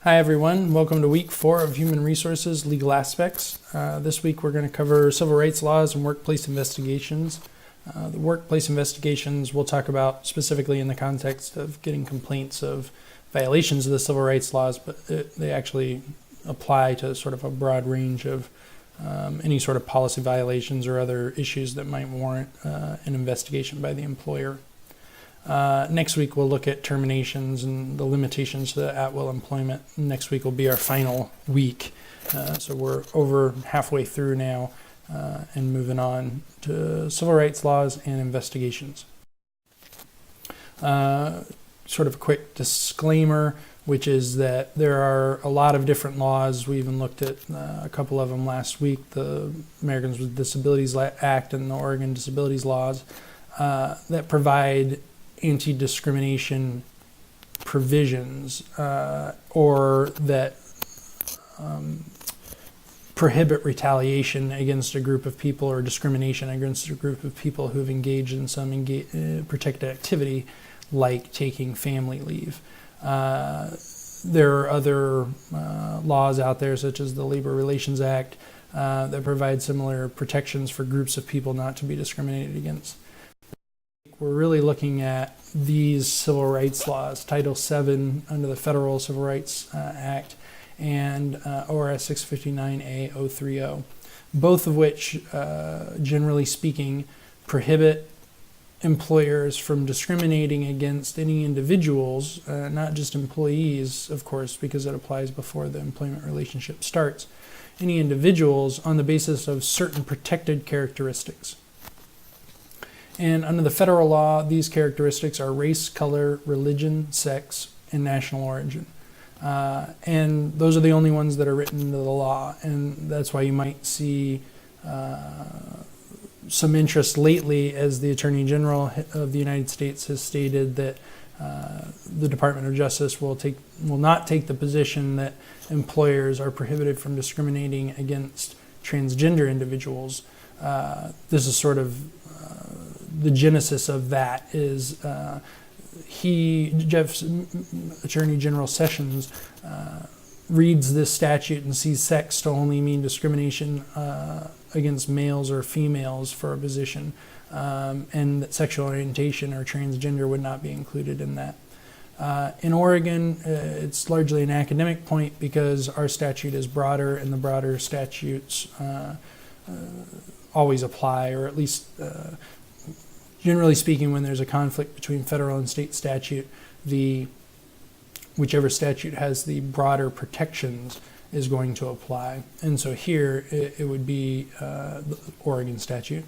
Hi everyone, welcome to week 4 of Human Resources Legal Aspects. This week we're going to cover civil rights laws and workplace investigations. The workplace investigations we'll talk about specifically in the context of getting complaints of violations of the civil rights laws, but they actually apply to sort of a broad range of any sort of policy violations or other issues that might warrant an investigation by the employer. Next week we'll look at terminations and the limitations to at-will employment. Next week will be our final week. So we're over halfway through now and moving on to civil rights laws and investigations. Sort of a quick disclaimer, which is that there are a lot of different laws. We even looked at a couple of them last week, the Americans with Disabilities Act and the Oregon Disabilities Laws, that provide anti-discrimination provisions or that prohibit retaliation against a group of people or discrimination against a group of people who have engaged in some protected activity like taking family leave. There are other laws out there such as the Labor Relations Act that provide similar protections for groups of people not to be discriminated against. We're really looking at these civil rights laws, Title VII under the Federal Civil Rights Act and ORS 659A-030, both of which, generally speaking, prohibit employers from discriminating against any individuals, not just employees, of course, because it applies before the employment relationship starts, any individuals on the basis of certain protected characteristics. And under the federal law, these characteristics are race, color, religion, sex, and national origin. And those are the only ones that are written into the law. And that's why you might see some interest lately as the Attorney General of the United States has stated that the Department of Justice will not take the position that employers are prohibited from discriminating against transgender individuals. This is sort of the genesis of that is Attorney General Sessions reads this statute and sees sex to only mean discrimination against males or females for a position, and that sexual orientation or transgender would not be included in that. In Oregon, it's largely an academic point because our statute is broader and the broader statutes always apply, or at least generally speaking, when there's a conflict between federal and state statute, whichever statute has the broader protections is going to apply. And so here it would be the Oregon statute.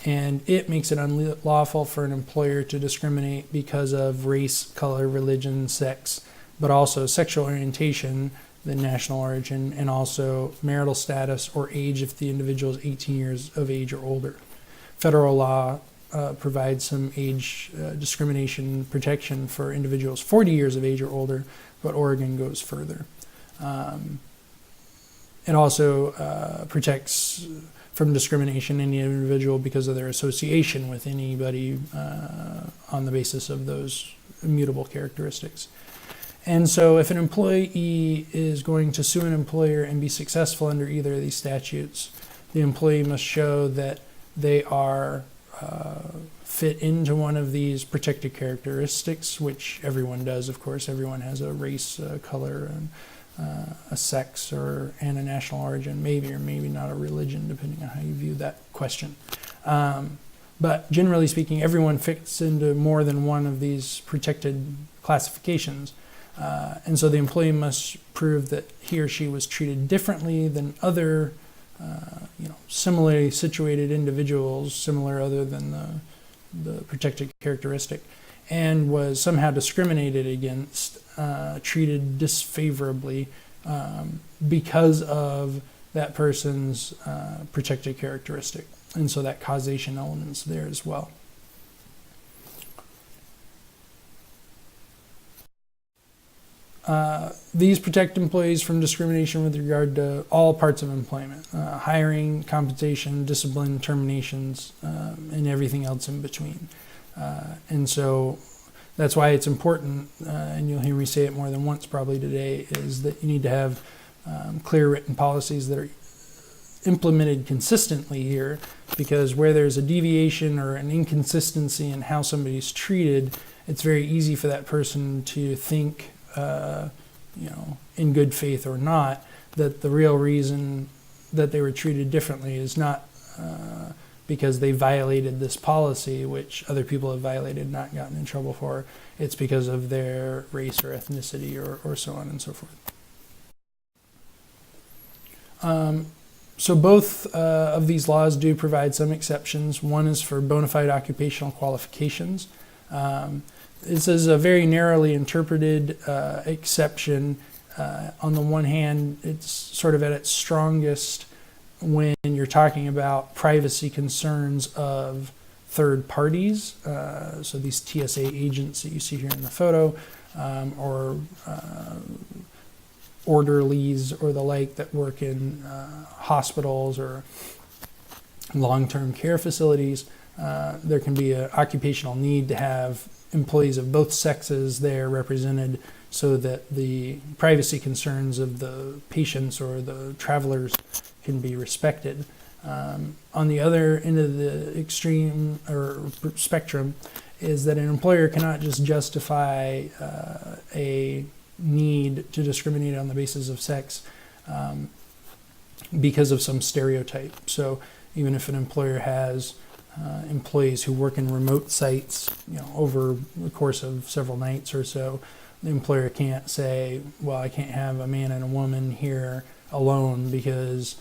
And it makes it unlawful for an employer to discriminate because of race, color, religion, sex, but also sexual orientation, the national origin, and also marital status or age if the individual is 18 years of age or older. Federal law provides some age discrimination protection for individuals 40 years of age or older, but Oregon goes further. It also protects from discrimination any individual because of their association with anybody on the basis of those immutable characteristics. And so if an employee is going to sue an employer and be successful under either of these statutes, the employee must show that they are fit into one of these protected characteristics, which everyone does, of course. Everyone has a race, color, and a sex, and a national origin, maybe or maybe not a religion, depending on how you view that question. But generally speaking, everyone fits into more than one of these protected classifications. And so the employee must prove that he or she was treated differently than other similarly situated individuals, similar other than the protected characteristic, and was somehow discriminated against, treated disfavorably because of that person's protected characteristic. And so that causation element's there as well. These protect employees from discrimination with regard to all parts of employment, hiring, compensation, discipline, terminations, and everything else in between. And so that's why it's important, and you'll hear me say it more than once probably today, is that you need to have clear written policies that are implemented consistently here, because where there's a deviation or an inconsistency in how somebody's treated, it's very easy for that person to think, in good faith or not, that the real reason that they were treated differently is not because they violated this policy, which other people have violated, not gotten in trouble for. It's because of their race or ethnicity or so on and so forth. So both of these laws do provide some exceptions. One is for bona fide occupational qualifications. This is a very narrowly interpreted exception. On the one hand, it's sort of at its strongest when you're talking about privacy concerns of third parties. So these TSA agents that you see here in the photo, or orderlies or the like that work in hospitals or long-term care facilities. There can be an occupational need to have employees of both sexes there represented so that the privacy concerns of the patients or the travelers can be respected. On the other end of the extreme or spectrum is that an employer cannot just justify a need to discriminate on the basis of sex because of some stereotype. So even if an employer has employees who work in remote sites, over the course of several nights or so, the employer can't say, well, I can't have a man and a woman here alone because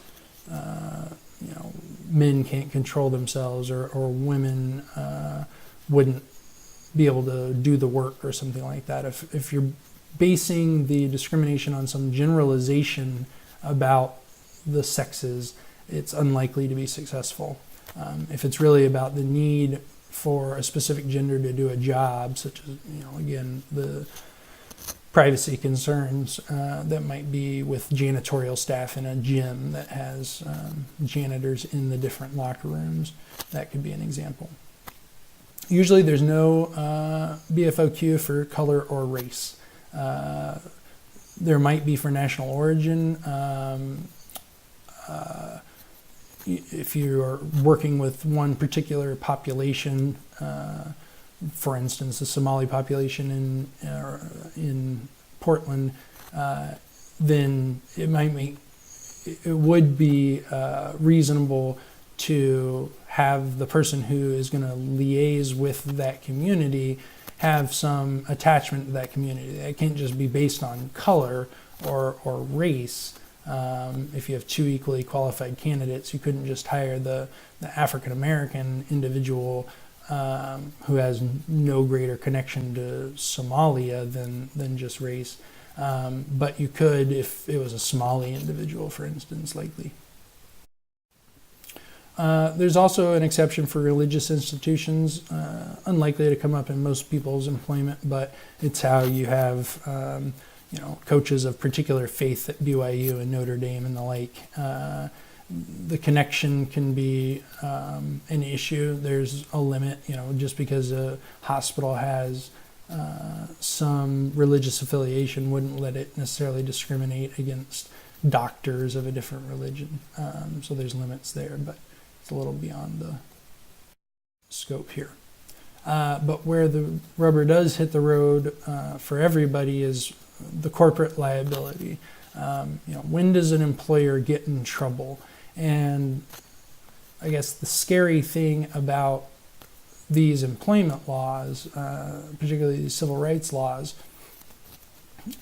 men can't control themselves, or women wouldn't be able to do the work or something like that. If you're basing the discrimination on some generalization about the sexes, it's unlikely to be successful. If it's really about the need for a specific gender to do a job, such as, again, the privacy concerns that might be with janitorial staff in a gym that has janitors in the different locker rooms, that could be an example. Usually there's no BFOQ for color or race. There might be for national origin. If you are working with one particular population, for instance, the Somali population in Portland, then it would be reasonable to have the person who is going to liaise with that community have some attachment to that community. It can't just be based on color or race. If you have two equally qualified candidates, you couldn't just hire the African American individual who has no greater connection to Somalia than just race. But you could if it was a Somali individual, for instance, likely. There's also an exception for religious institutions, unlikely to come up in most people's employment, but it's how you have coaches of particular faith at BYU and Notre Dame and the like. The connection can be an issue. There's a limit, just because a hospital has some religious affiliation wouldn't let it necessarily discriminate against doctors of a different religion. So there's limits there, but it's a little beyond the scope here. But where the rubber does hit the road for everybody is the corporate liability. When does an employer get in trouble? And I guess the scary thing about these employment laws, particularly these civil rights laws,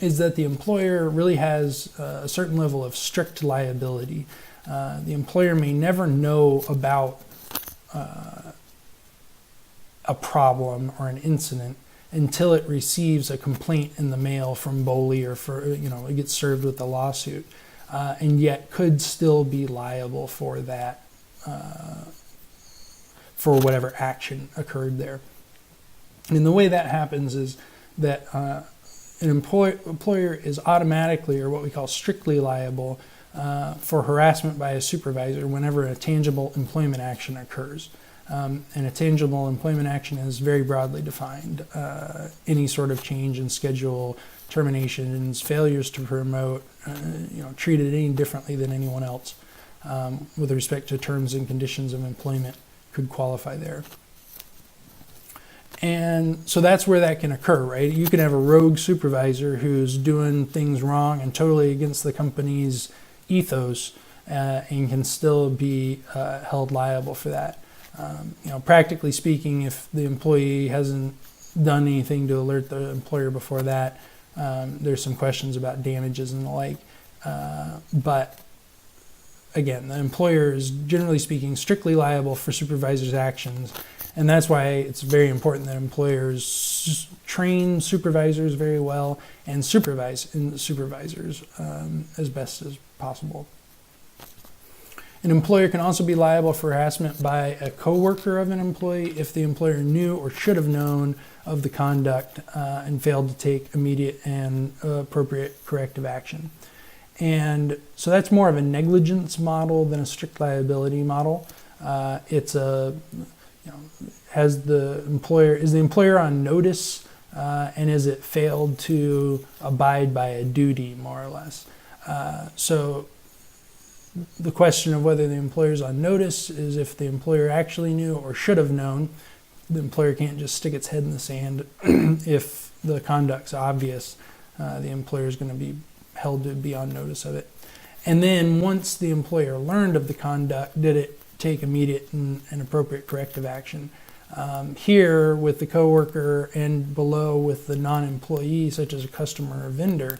is that the employer really has a certain level of strict liability. The employer may never know about a problem or an incident until it receives a complaint in the mail from BOLI, or it gets served with a lawsuit, and yet could still be liable for that, for whatever action occurred there. And the way that happens is that an employer is automatically, or what we call strictly liable, for harassment by a supervisor whenever a tangible employment action occurs. And a tangible employment action is very broadly defined. Any sort of change in schedule, terminations, failures to promote, treated any differently than anyone else with respect to terms and conditions of employment could qualify there. And so that's where that can occur, right? You can have a rogue supervisor who's doing things wrong and totally against the company's ethos and can still be held liable for that. Practically speaking, if the employee hasn't done anything to alert the employer before that, there's some questions about damages and the like. But again, the employer is generally speaking strictly liable for supervisors' actions. And that's why it's very important that employers train supervisors very well and supervise supervisors as best as possible. An employer can also be liable for harassment by a coworker of an employee if the employer knew or should have known of the conduct and failed to take immediate and appropriate corrective action. And so that's more of a negligence model than a strict liability model. It's a is the employer on notice and has it failed to abide by a duty, more or less. So the question of whether the employer is on notice is if the employer actually knew or should have known. The employer can't just stick its head in the sand. If the conduct's obvious, the employer is going to be held to be on notice of it. And then once the employer learned of the conduct, did it take immediate and appropriate corrective action? Here with the coworker and below with the non-employee, such as a customer or vendor,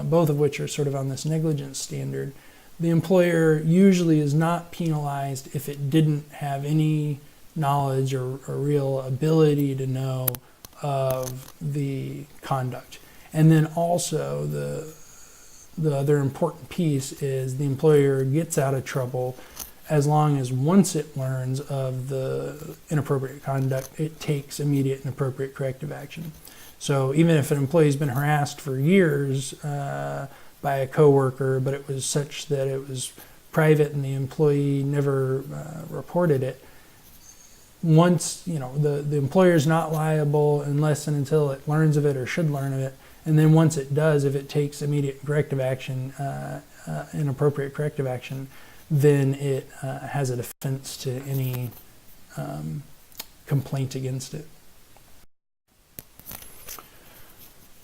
both of which are sort of on this negligence standard, the employer usually is not penalized if it didn't have any knowledge or real ability to know of the conduct. And then also the other important piece is the employer gets out of trouble as long as once it learns of the inappropriate conduct, it takes immediate and appropriate corrective action. So even if an employee has been harassed for years by a coworker, but it was such that it was private and the employee never reported it, once, the employer is not liable unless and until it learns of it or should learn of it. And then once it does, if it takes immediate corrective action, inappropriate corrective action, then it has a defense to any complaint against it.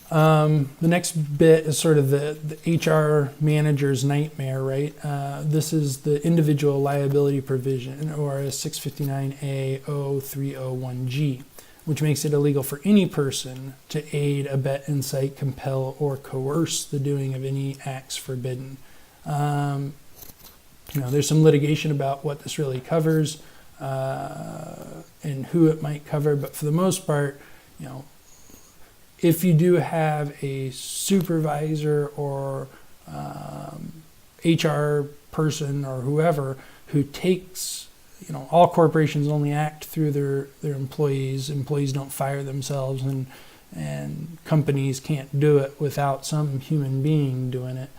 The next bit is sort of the HR manager's nightmare, right? This is the individual liability provision, or 659A0301G, which makes it illegal for any person to aid, abet, incite, compel, or coerce the doing of any acts forbidden. There's some litigation about what this really covers and who it might cover, but for the most part, if you do have a supervisor or HR person or whoever who takes, all corporations only act through their employees. Employees don't fire themselves, and companies can't do it without some human being doing it.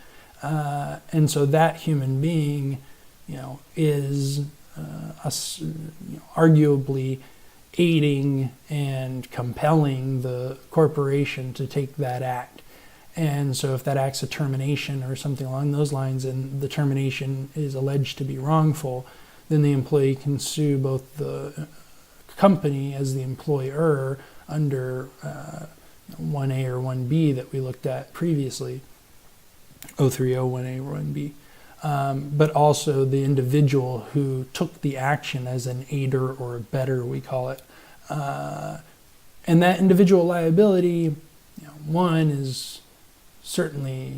And so that human being, is arguably aiding and compelling the corporation to take that act. And so if that act's a termination or something along those lines, and the termination is alleged to be wrongful, then the employee can sue both the company as the employer under 1A or 1B that we looked at previously, 0301A or 1B, but also the individual who took the action as an aider or abetter, we call it. And that individual liability, one is certainly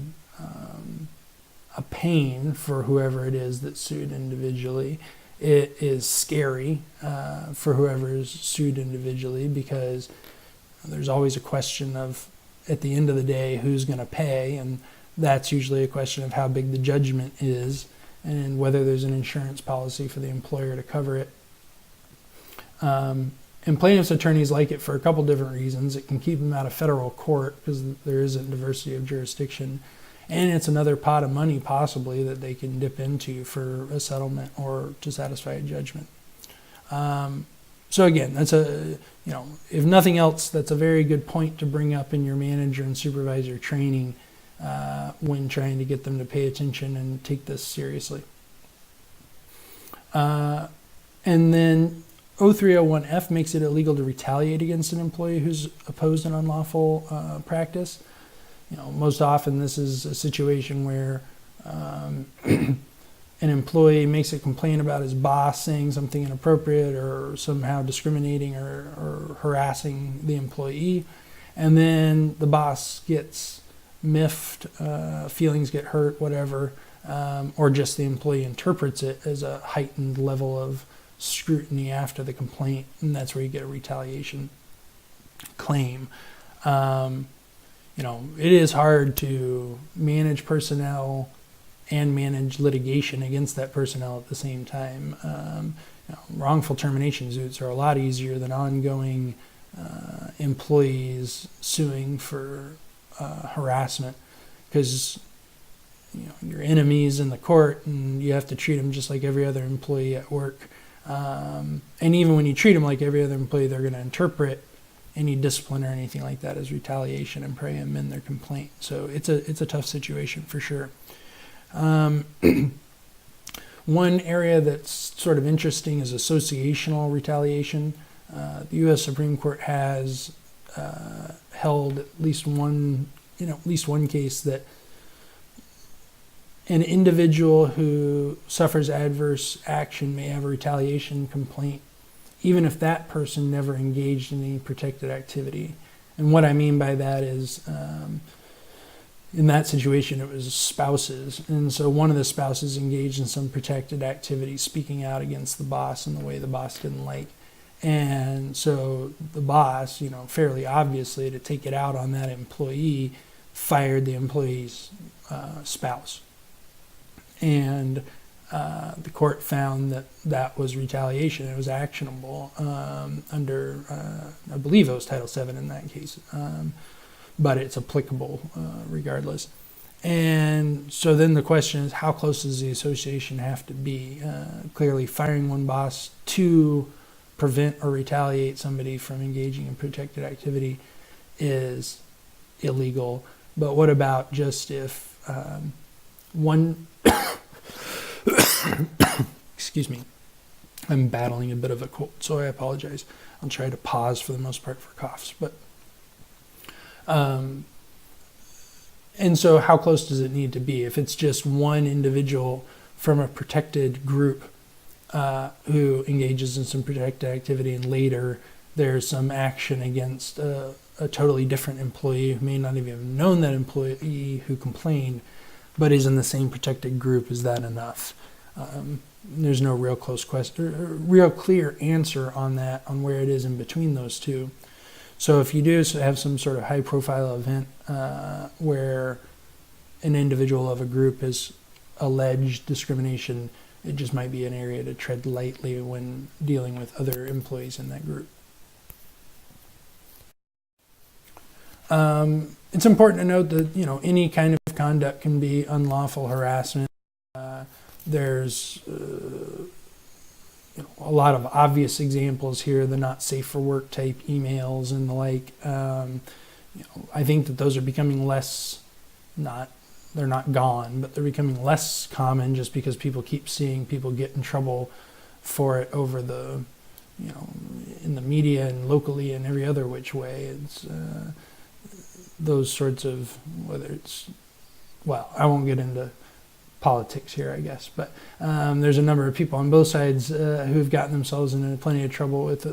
a pain for whoever it is that's sued individually. It is scary for whoever is sued individually, because there's always a question of, at the end of the day, who's going to pay, and that's usually a question of how big the judgment is and whether there's an insurance policy for the employer to cover it. And plaintiffs' attorneys like it for a couple different reasons. It can keep them out of federal court because there isn't diversity of jurisdiction. And it's another pot of money possibly that they can dip into for a settlement or to satisfy a judgment. So again, that's if nothing else, that's a very good point to bring up in your manager and supervisor training when trying to get them to pay attention and take this seriously. And then 0301F makes it illegal to retaliate against an employee who's opposed an unlawful practice. Most often this is a situation where an employee makes a complaint about his boss saying something inappropriate or somehow discriminating or harassing the employee, and then the boss gets miffed, feelings get hurt, whatever, or just the employee interprets it as a heightened level of scrutiny after the complaint, and that's where you get a retaliation claim. It is hard to manage personnel and manage litigation against that personnel at the same time. Wrongful termination suits are a lot easier than ongoing employees suing for harassment, because your enemies in the court and you have to treat them just like every other employee at work. And even when you treat them like every other employee, they're going to interpret any discipline or anything like that as retaliation and probably amend their complaint. So it's a tough situation for sure. One area that's sort of interesting is associational retaliation. The U.S. Supreme Court has held at least one case that an individual who suffers adverse action may have a retaliation complaint, even if that person never engaged in any protected activity. And what I mean by that is, in that situation, it was spouses. And so one of the spouses engaged in some protected activity, speaking out against the boss in the way the boss didn't like. And so the boss, fairly obviously to take it out on that employee, fired the employee's spouse. And the court found that was retaliation. It was actionable under, I believe it was Title VII in that case. But it's applicable regardless. And so then the question is, how close does the association have to be? Clearly, firing one boss to prevent or retaliate somebody from engaging in protected activity is illegal. But what about just if one... Excuse me. I'm battling a bit of a cold, so I apologize. I'll try to pause for the most part for coughs. But and so how close does it need to be? If it's just one individual from a protected group who engages in some protected activity and later there's some action against a totally different employee who may not even have known that employee who complained, but is in the same protected group, is that enough? There's no real real clear answer on that, on where it is in between those two. So if you do have some sort of high profile event where an individual of a group has alleged discrimination, it just might be an area to tread lightly when dealing with other employees in that group. It's important to note that any kind of conduct can be unlawful harassment. There's a lot of obvious examples here, the not safe for work type emails and the like. I think that those are becoming they're not gone, but they're becoming less common just because people keep seeing people get in trouble for it over in the media and locally and every other which way. It's those sorts of, I won't get into politics here, I guess, but there's a number of people on both sides who've gotten themselves into plenty of trouble with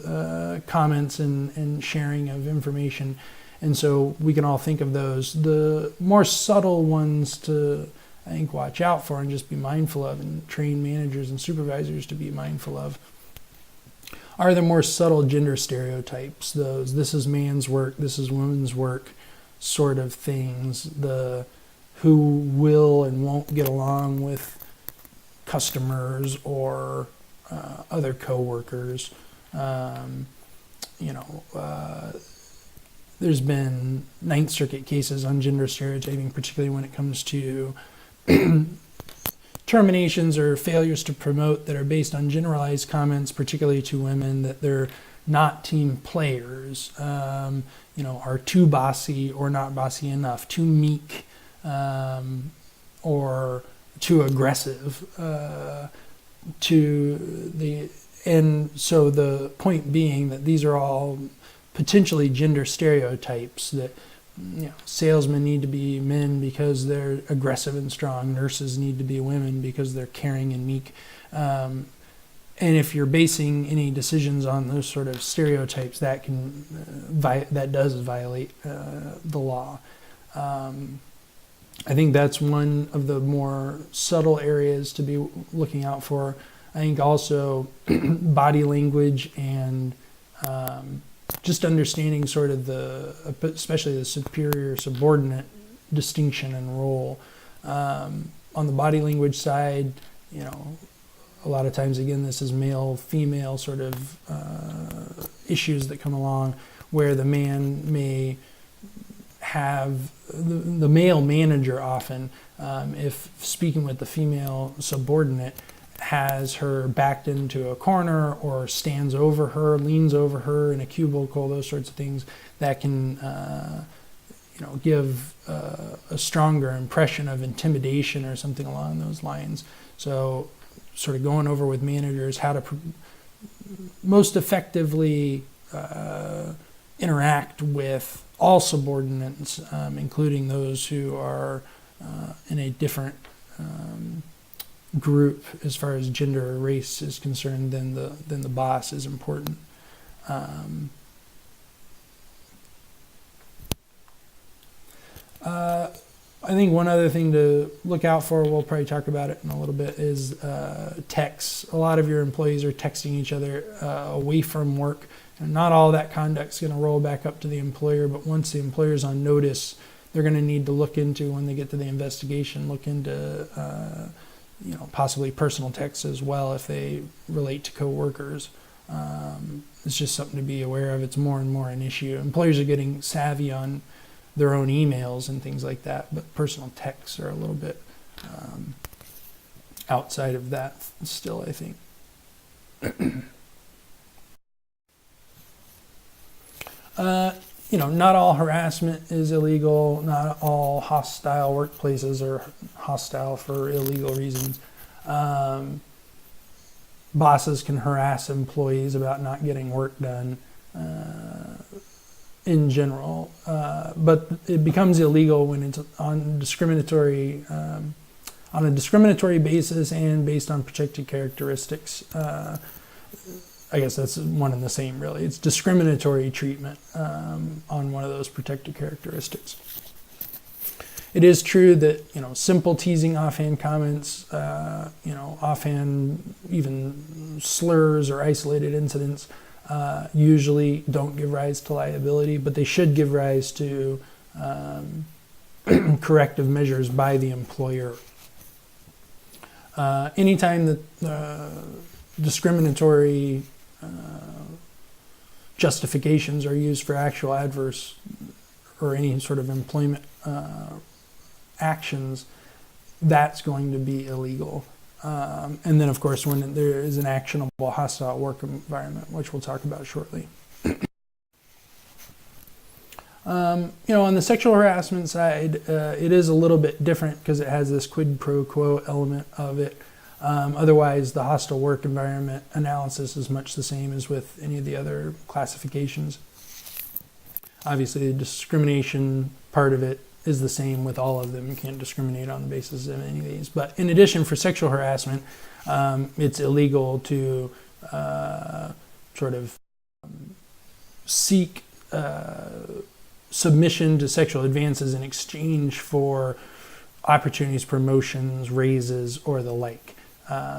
comments and sharing of information. And so we can all think of those. The more subtle ones to, I think, watch out for and just be mindful of, and train managers and supervisors to be mindful of, are the more subtle gender stereotypes. Those, this is man's work, this is women's work sort of things. The who will and won't get along with customers or other coworkers. There's been Ninth Circuit cases on gender stereotyping, particularly when it comes to terminations or failures to promote that are based on generalized comments, particularly to women, that they're not team players, are too bossy or not bossy enough, too meek, or too aggressive, and so the point being that these are all potentially gender stereotypes, that salesmen need to be men because they're aggressive and strong, nurses need to be women because they're caring and meek. And if you're basing any decisions on those sort of stereotypes, that does violate the law. I think that's one of the more subtle areas to be looking out for. I think also body language and just understanding sort of especially the superior-subordinate distinction and role. On the body language side, a lot of times, again, this is male-female sort of issues that come along, where the man may have the male manager often, if speaking with the female subordinate, has her backed into a corner or stands over her, leans over her in a cubicle, those sorts of things that can give a stronger impression of intimidation or something along those lines. So sort of going over with managers how to most effectively interact with all subordinates, including those who are in a different group as far as gender or race is concerned than the boss, is important. I think one other thing to look out for, we'll probably talk about it in a little bit, is texts. A lot of your employees are texting each other away from work. And not all that conduct's going to roll back up to the employer, but once the employer's on notice, they're going to need to look into, when they get to the investigation, look into possibly personal texts as well if they relate to coworkers. It's just something to be aware of. It's more and more an issue. Employers are getting savvy on their own emails and things like that, but personal texts are a little bit outside of that still, I think. Not all harassment is illegal. Not all hostile workplaces are hostile for illegal reasons. Bosses can harass employees about not getting work done in general, but it becomes illegal when it's on a discriminatory basis and based on protected characteristics. I guess that's one and the same, really. It's discriminatory treatment on one of those protected characteristics. It is true that simple teasing, offhand comments, offhand even slurs or isolated incidents usually don't give rise to liability, but they should give rise to corrective measures by the employer. Anytime that discriminatory justifications are used for actual adverse or any sort of employment actions, that's going to be illegal. And then, of course, when there is an actionable hostile work environment, which we'll talk about shortly. On the sexual harassment side, it is a little bit different because it has this quid pro quo element of it. Otherwise, the hostile work environment analysis is much the same as with any of the other classifications. Obviously, the discrimination part of it is the same with all of them. You can't discriminate on the basis of any of these. But in addition, for sexual harassment, it's illegal to sort of seek submission to sexual advances in exchange for opportunities, promotions, raises, or the like.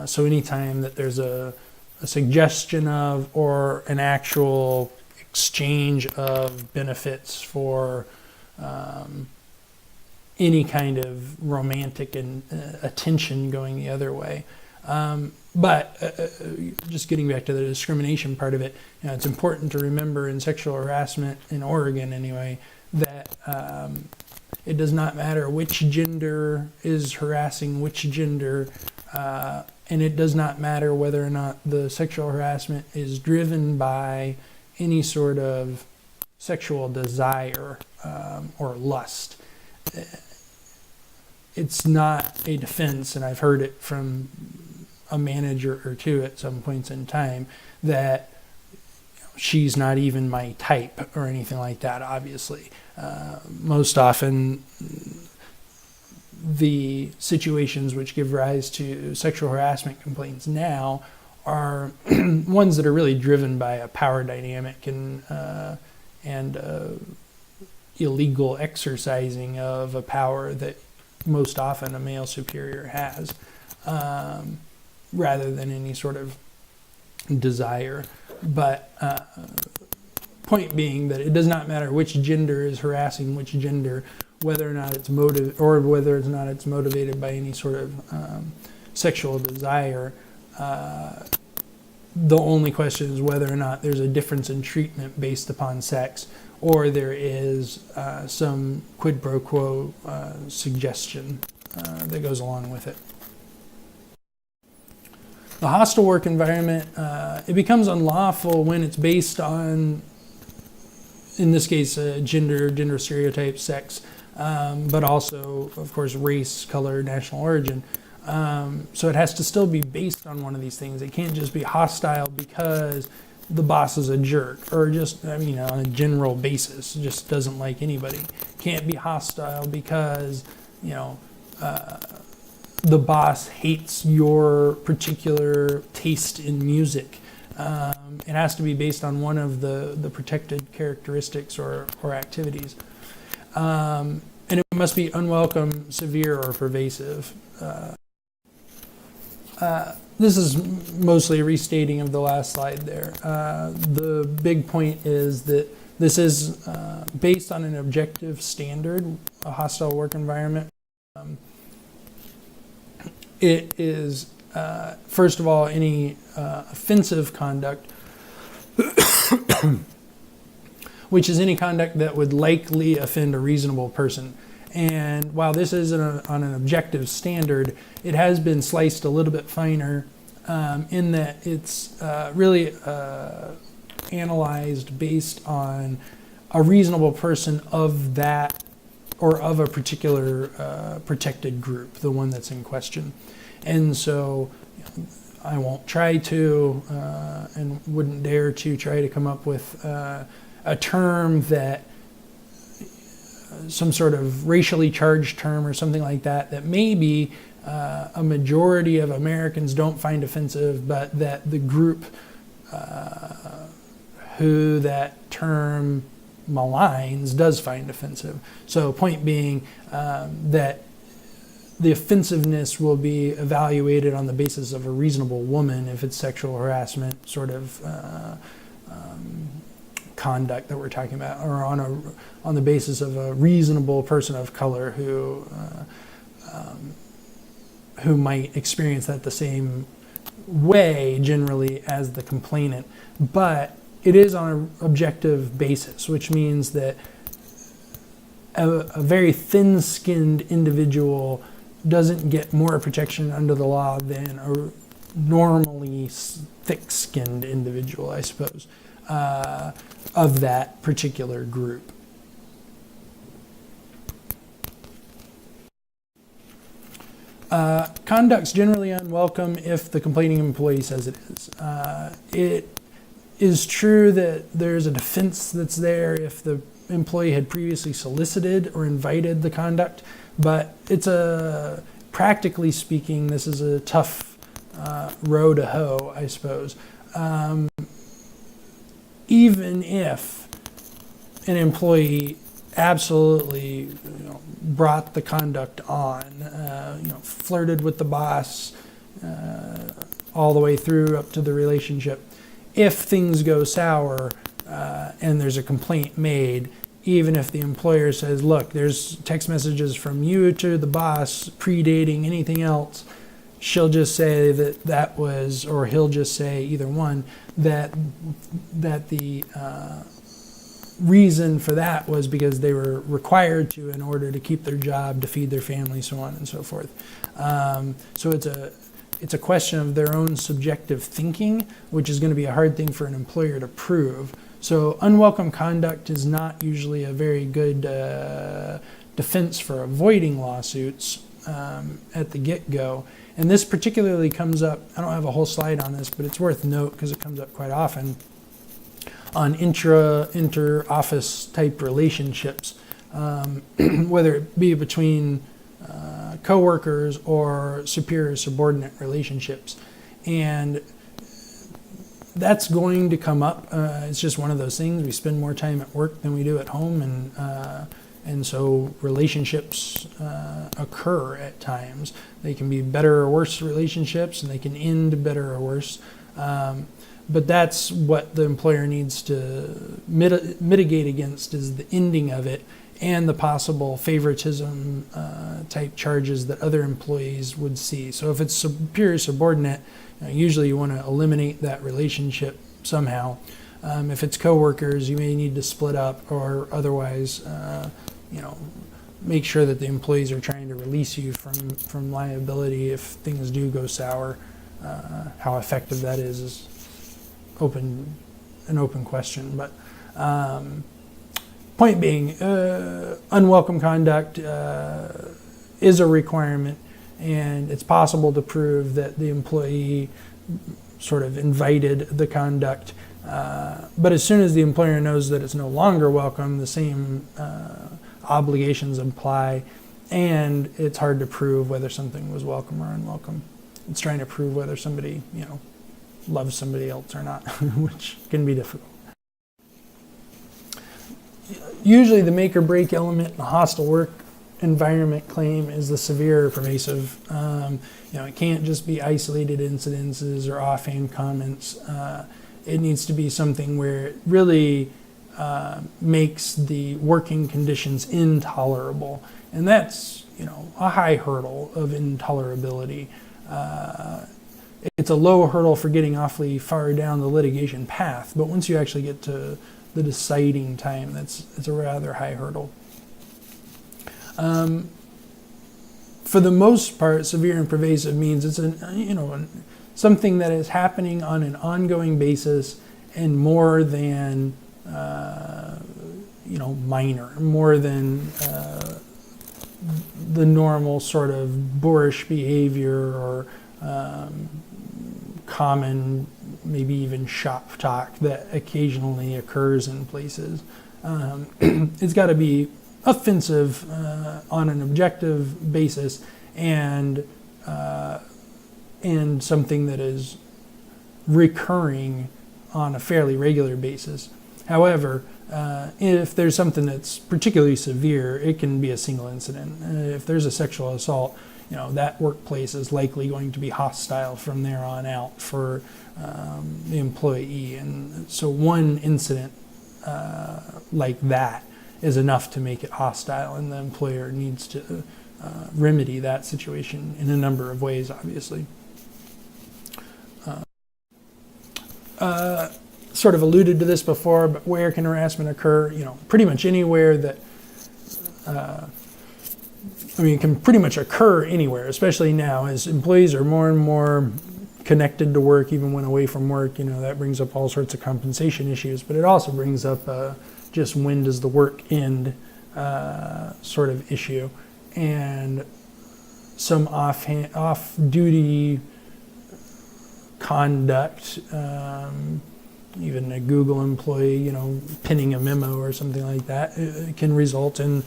So anytime that there's a suggestion of or an actual exchange of benefits for any kind of romantic and attention going the other way. But just getting back to the discrimination part of it, it's important to remember in sexual harassment in Oregon anyway, that it does not matter which gender is harassing which gender. And it does not matter whether or not the sexual harassment is driven by any sort of sexual desire or lust. It's not a defense, and I've heard it from a manager or two at some points in time, that she's not even my type or anything like that, obviously. Most often, the situations which give rise to sexual harassment complaints now are ones that are really driven by a power dynamic and illegal exercising of a power that most often a male superior has, rather than any sort of desire. But point being that it does not matter which gender is harassing which gender, whether or not it's motivated by any sort of sexual desire. The only question is whether or not there's a difference in treatment based upon sex, or there is some quid pro quo suggestion that goes along with it. The hostile work environment, it becomes unlawful when it's based on, in this case, gender stereotype, sex, but also, of course, race, color, national origin. So it has to still be based on one of these things. It can't just be hostile because the boss is a jerk, or just, on a general basis, just doesn't like anybody. Can't be hostile because, the boss hates your particular taste in music. It has to be based on one of the protected characteristics or activities. And it must be unwelcome, severe, or pervasive. This is mostly a restating of the last slide there. The big point is that this is based on an objective standard, a hostile work environment. It is, first of all, any offensive conduct, which is any conduct that would likely offend a reasonable person. And while this is on an objective standard, it has been sliced a little bit finer in that it's really analyzed based on a reasonable person of that or of a particular protected group, the one that's in question. And so I won't try to and wouldn't dare to try to come up with a term that some sort of racially charged term or something like that, that maybe a majority of Americans don't find offensive, but that the group who that term maligns does find offensive. So point being that the offensiveness will be evaluated on the basis of a reasonable woman if it's sexual harassment sort of conduct that we're talking about, or on the basis of a reasonable person of color who might experience that the same way generally as the complainant. But it is on an objective basis, which means that a very thin-skinned individual doesn't get more protection under the law than a normally thick-skinned individual, I suppose, of that particular group. Conduct's generally unwelcome if the complaining employee says it is. It is true that there's a defense that's there if the employee had previously solicited or invited the conduct, but practically speaking, this is a tough row to hoe, I suppose. Even if an employee absolutely brought the conduct on, flirted with the boss all the way through up to the relationship, if things go sour and there's a complaint made, even if the employer says, look, there's text messages from you to the boss predating anything else, she'll just say that was, or he'll just say, either one, that the reason for that was because they were required to in order to keep their job, to feed their family, so on and so forth. So it's a question of their own subjective thinking, which is going to be a hard thing for an employer to prove. So unwelcome conduct is not usually a very good defense for avoiding lawsuits at the get-go. And this particularly comes up, I don't have a whole slide on this, but it's worth note because it comes up quite often on inter-office type relationships, whether it be between coworkers or superior-subordinate relationships. And that's going to come up. It's just one of those things. We spend more time at work than we do at home, and so relationships occur at times. They can be better or worse relationships, and they can end better or worse. But that's what the employer needs to mitigate against, is the ending of it and the possible favoritism type charges that other employees would see. So if it's superior subordinate, usually you want to eliminate that relationship somehow. If it's coworkers, you may need to split up, or otherwise, make sure that the employees are trying to release you from liability if things do go sour. How effective that is an open question. But point being, unwelcome conduct is a requirement, and it's possible to prove that the employee sort of invited the conduct. But as soon as the employer knows that it's no longer welcome, the same obligations apply, and it's hard to prove whether something was welcome or unwelcome. It's trying to prove whether somebody, loves somebody else or not, which can be difficult. Usually the make or break element in a hostile work environment claim is the severe or pervasive. It can't just be isolated incidences or offhand comments. It needs to be something where it really makes the working conditions intolerable. And that's, a high hurdle of intolerability. It's a low hurdle for getting awfully far down the litigation path, but once you actually get to the deciding time, it's a rather high hurdle. For the most part, severe and pervasive means it's something that is happening on an ongoing basis and more than minor, more than the normal sort of boorish behavior or common, maybe even shop talk that occasionally occurs in places. It's got to be offensive on an objective basis, and something that is recurring on a fairly regular basis. However, if there's something that's particularly severe, it can be a single incident. If there's a sexual assault, that workplace is likely going to be hostile from there on out for the employee. And so one incident like that is enough to make it hostile, and the employer needs to remedy that situation in a number of ways, obviously. Sort of alluded to this before, but where can harassment occur? Pretty much anywhere that, it can pretty much occur anywhere, especially now as employees are more and more connected to work, even when away from work. That brings up all sorts of compensation issues, but it also brings up just when does the work end sort of issue, and some off-duty conduct, even a Google employee, pinning a memo or something like that, it can result in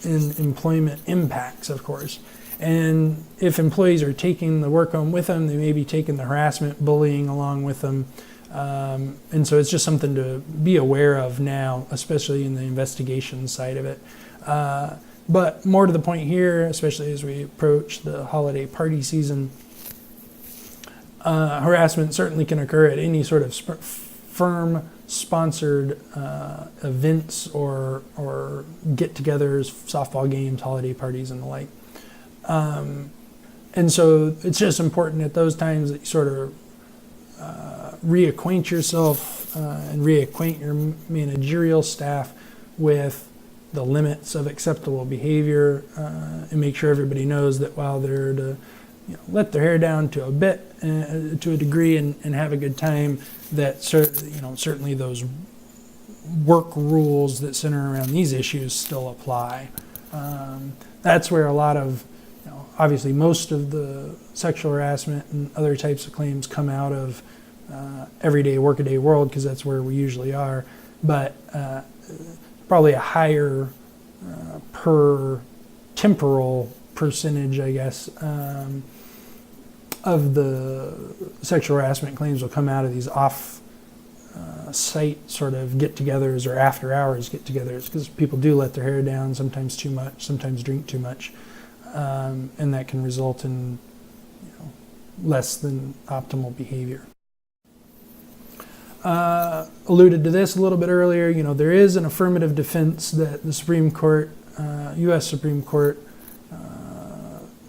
employment impacts, of course. And if employees are taking the work home with them, they may be taking the harassment, bullying along with them. And so it's just something to be aware of now, especially in the investigation side of it. But more to the point here, especially as we approach the holiday party season, harassment certainly can occur at any sort of firm-sponsored events or get-togethers, softball games, holiday parties, and the like. And so it's just important at those times that you sort of reacquaint yourself and reacquaint your managerial staff with the limits of acceptable behavior, and make sure everybody knows that while they're to let their hair down to a degree and have a good time, that certainly those work rules that center around these issues still apply. That's where a lot of, obviously most of the sexual harassment and other types of claims come out of everyday workaday world, because that's where we usually are. But probably a higher per temporal percentage, I guess, of the sexual harassment claims will come out of these off-site sort of get-togethers or after-hours get-togethers, because people do let their hair down, sometimes too much, sometimes drink too much, and that can result in less than optimal behavior. Alluded to this a little bit earlier. There is an affirmative defense that the Supreme Court, U.S. Supreme Court,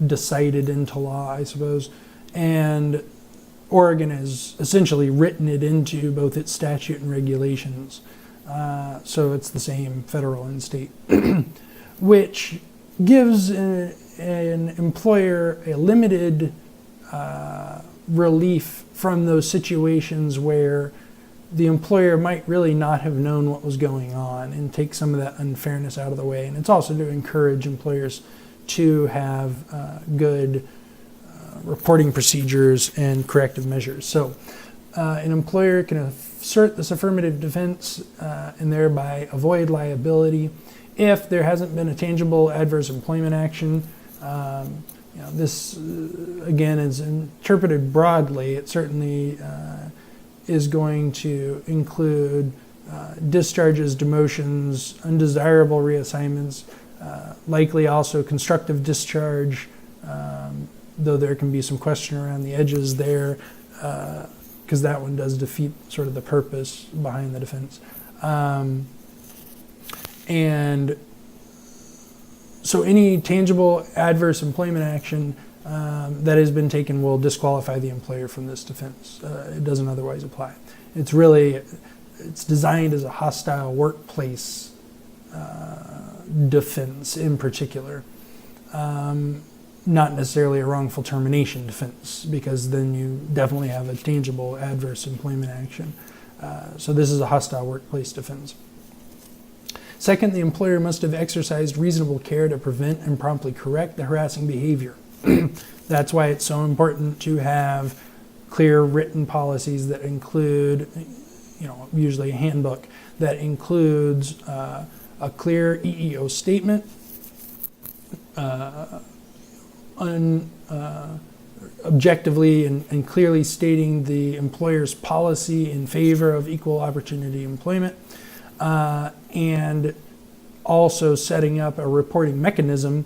decided into law, I suppose, and Oregon has essentially written it into both its statute and regulations. So it's the same federal and state, which gives an employer a limited relief from those situations where the employer might really not have known what was going on, and take some of that unfairness out of the way. And it's also to encourage employers to have good reporting procedures and corrective measures. So an employer can assert this affirmative defense and thereby avoid liability if there hasn't been a tangible adverse employment action. This again is interpreted broadly. It certainly is going to include discharges, demotions, undesirable reassignments, likely also constructive discharge, though there can be some question around the edges there, because that one does defeat sort of the purpose behind the defense. And so any tangible adverse employment action that has been taken will disqualify the employer from this defense. It doesn't otherwise apply. It's designed as a hostile workplace defense in particular, not necessarily a wrongful termination defense, because then you definitely have a tangible adverse employment action. So this is a hostile workplace defense. Second, the employer must have exercised reasonable care to prevent and promptly correct the harassing behavior. That's why it's so important to have clear written policies that include, usually a handbook that includes a clear EEO statement, objectively and clearly stating the employer's policy in favor of equal opportunity employment, and also setting up a reporting mechanism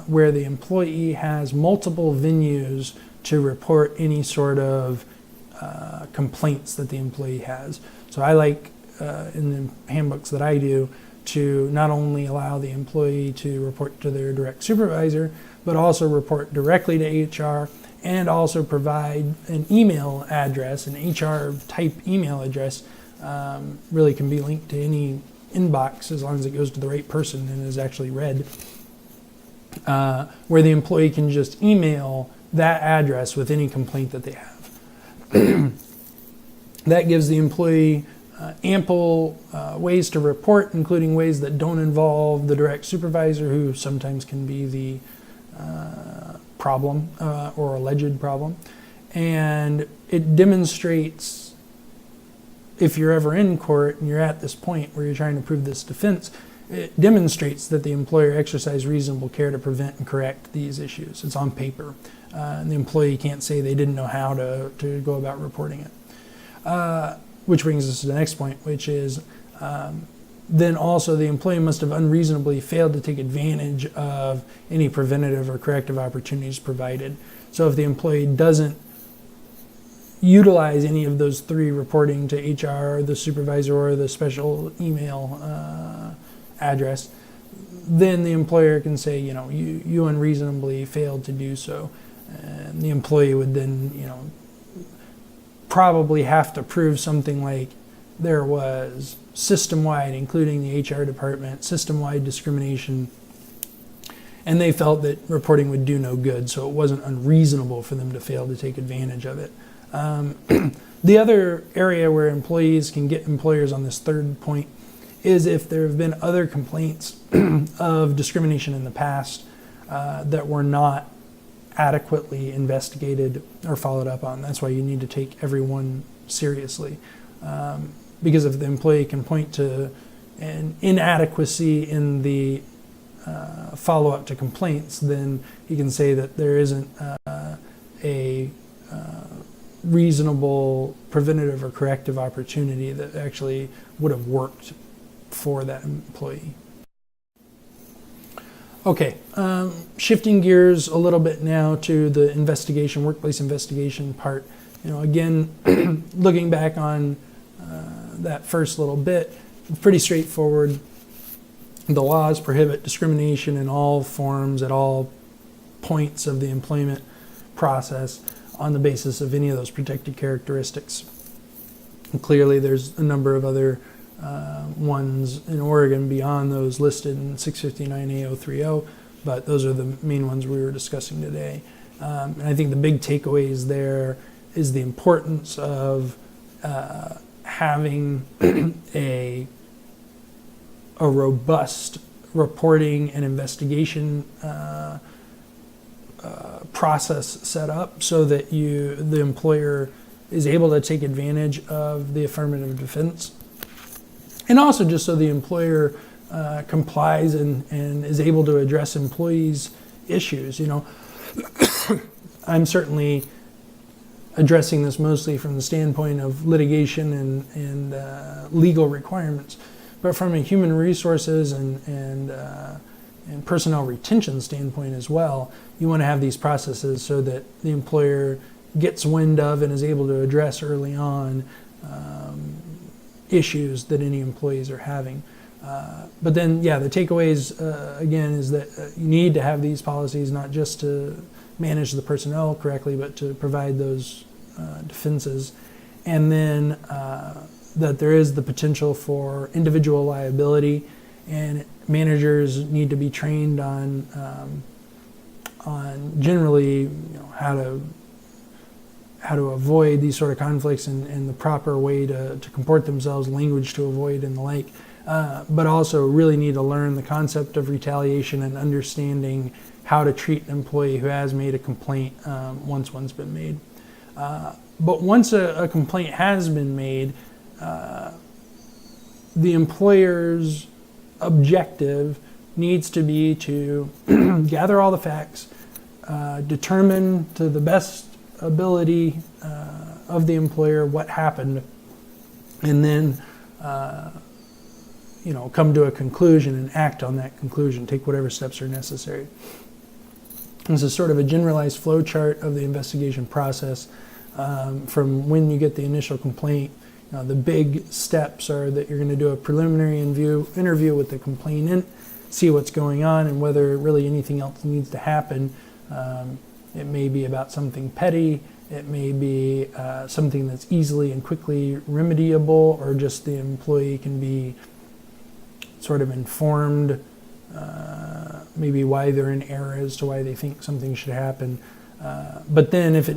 where the employee has multiple venues to report any sort of complaints that the employee has. So I like, in the handbooks that I do, to not only allow the employee to report to their direct supervisor, but also report directly to HR, and also provide an email address, an HR type email address, really can be linked to any inbox as long as it goes to the right person and is actually read, where the employee can just email that address with any complaint that they have. That gives the employee ample ways to report, including ways that don't involve the direct supervisor, who sometimes can be the problem or alleged problem. And it demonstrates, if you're ever in court and you're at this point where you're trying to prove this defense, it demonstrates that the employer exercised reasonable care to prevent and correct these issues. It's on paper. And the employee can't say they didn't know how to go about reporting it. Which brings us to the next point, which is then also the employee must have unreasonably failed to take advantage of any preventative or corrective opportunities provided. So if the employee doesn't utilize any of those three, reporting to HR, the supervisor, or the special email address, then the employer can say, you unreasonably failed to do so. And the employee would then, probably have to prove something like there was system-wide, including the HR department, system-wide discrimination, And they felt that reporting would do no good, so it wasn't unreasonable for them to fail to take advantage of it. The other area where employees can get employers on this third point is if there have been other complaints of discrimination in the past that were not adequately investigated or followed up on. That's why you need to take everyone seriously. Because if the employee can point to an inadequacy in the follow-up to complaints, then he can say that there isn't a reasonable preventative or corrective opportunity that actually would have worked for that employee. Okay, shifting gears a little bit now to the investigation, workplace investigation part. Again, looking back on that first little bit, pretty straightforward. The laws prohibit discrimination in all forms, at all points of the employment process on the basis of any of those protected characteristics. And clearly, there's a number of other ones in Oregon beyond those listed in 659A030, but those are the main ones we were discussing today. And I think the big takeaways there is the importance of having a robust reporting and investigation process set up so that the employer is able to take advantage of the affirmative defense. And also just so the employer complies and is able to address employees' issues. I'm certainly addressing this mostly from the standpoint of litigation and legal requirements. But from a human resources and personnel retention standpoint as well, you want to have these processes so that the employer gets wind of and is able to address early on issues that any employees are having. But then, the takeaways, again, is that you need to have these policies not just to manage the personnel correctly, but to provide those defenses. And then that there is the potential for individual liability, and managers need to be trained on generally how to avoid these sort of conflicts and the proper way to comport themselves, language to avoid and the like, but also really need to learn the concept of retaliation and understanding how to treat an employee who has made a complaint once one's been made. But once a complaint has been made, the employer's objective needs to be to gather all the facts, determine to the best ability of the employer what happened, and then come to a conclusion and act on that conclusion, take whatever steps are necessary. This is sort of a generalized flow chart of the investigation process from when you get the initial complaint. The big steps are that you're going to do a preliminary interview with the complainant, see what's going on and whether really anything else needs to happen. It may be about something petty, it may be something that's easily and quickly remediable, or just the employee can be sort of informed maybe why they're in error as to why they think something should happen. But then if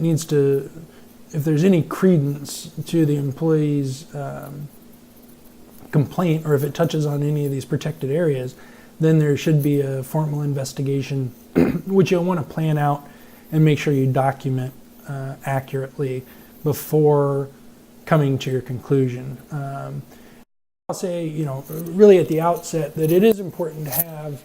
there's any credence to the employee's complaint, or if it touches on any of these protected areas, then there should be a formal investigation, which you'll want to plan out and make sure you document accurately before coming to your conclusion. I'll say, really at the outset that it is important to have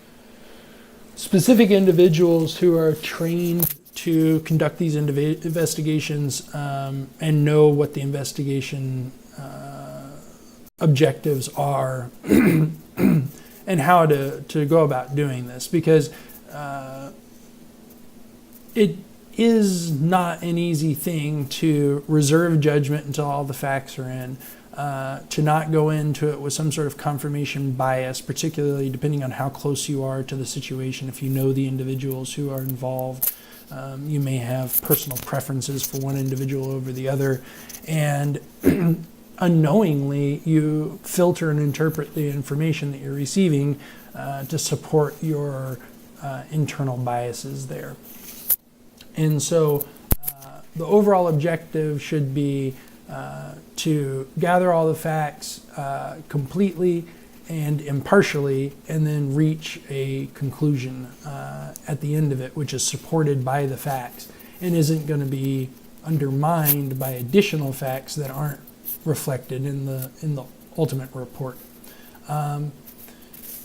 specific individuals who are trained to conduct these investigations and know what the investigation objectives are and how to go about doing this, because it is not an easy thing to reserve judgment until all the facts are in, to not go into it with some sort of confirmation bias, particularly depending on how close you are to the situation. If you know the individuals who are involved, you may have personal preferences for one individual over the other, and unknowingly you filter and interpret the information that you're receiving to support your internal biases there. And so the overall objective should be to gather all the facts completely and impartially, and then reach a conclusion at the end of it, which is supported by the facts and isn't going to be undermined by additional facts that aren't reflected in the ultimate report.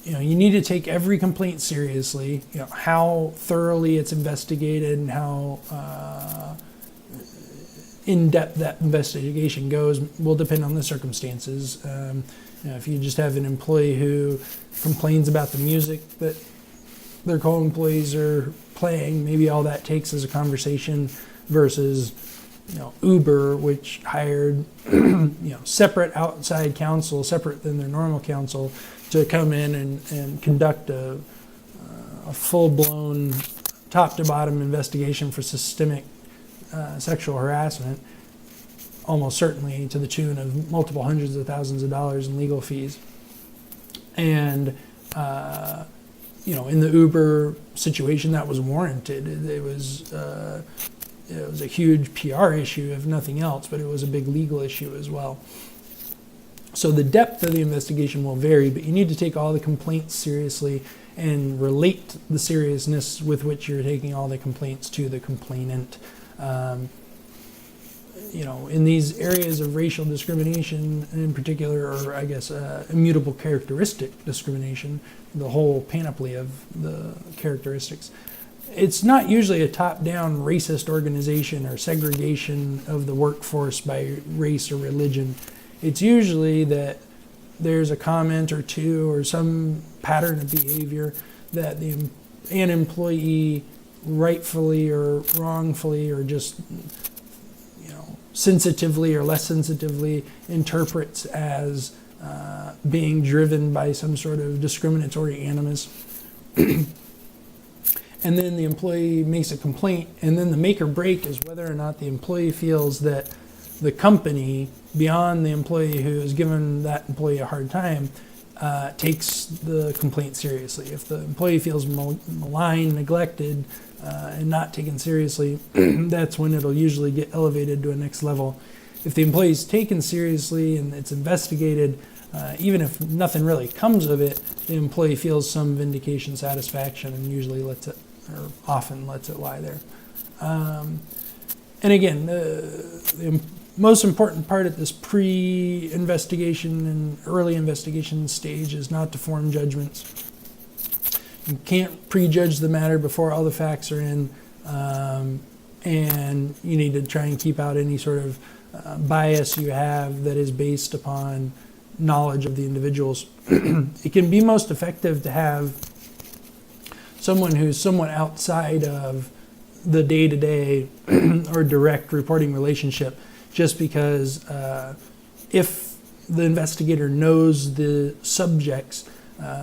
You need to take every complaint seriously. How thoroughly it's investigated and how in-depth that investigation goes will depend on the circumstances. If you just have an employee who complains about the music that their co-employees are playing, maybe all that takes is a conversation versus Uber, which hired separate outside counsel, separate than their normal counsel, to come in and conduct a full-blown top-to-bottom investigation for systemic sexual harassment, almost certainly to the tune of multiple hundreds of thousands of dollars in legal fees. And in the Uber situation, that was warranted. It was a huge PR issue, if nothing else, but it was a big legal issue as well. So the depth of the investigation will vary, but you need to take all the complaints seriously and relate the seriousness with which you're taking all the complaints to the complainant. In these areas of racial discrimination in particular, or I guess immutable characteristic discrimination, the whole panoply of the characteristics, it's not usually a top-down racist organization or segregation of the workforce by race or religion. It's usually that there's a comment or two or some pattern of behavior that an employee rightfully or wrongfully or just sensitively or less sensitively interprets as being driven by some sort of discriminatory animus. And then the employee makes a complaint, and then the make or break is whether or not the employee feels that the company, beyond the employee who has given that employee a hard time, takes the complaint seriously. If the employee feels maligned, neglected, and not taken seriously, that's when it'll usually get elevated to a next level. If the employee is taken seriously and it's investigated, even if nothing really comes of it, the employee feels some vindication, satisfaction, and usually often lets it lie there. And again, the most important part at this pre-investigation and early investigation stage is not to form judgments. You can't prejudge the matter before all the facts are in, and you need to try and keep out any sort of bias you have that is based upon knowledge of the individuals. It can be most effective to have someone who's somewhat outside of the day-to-day or direct reporting relationship, just because if the investigator knows the subjects,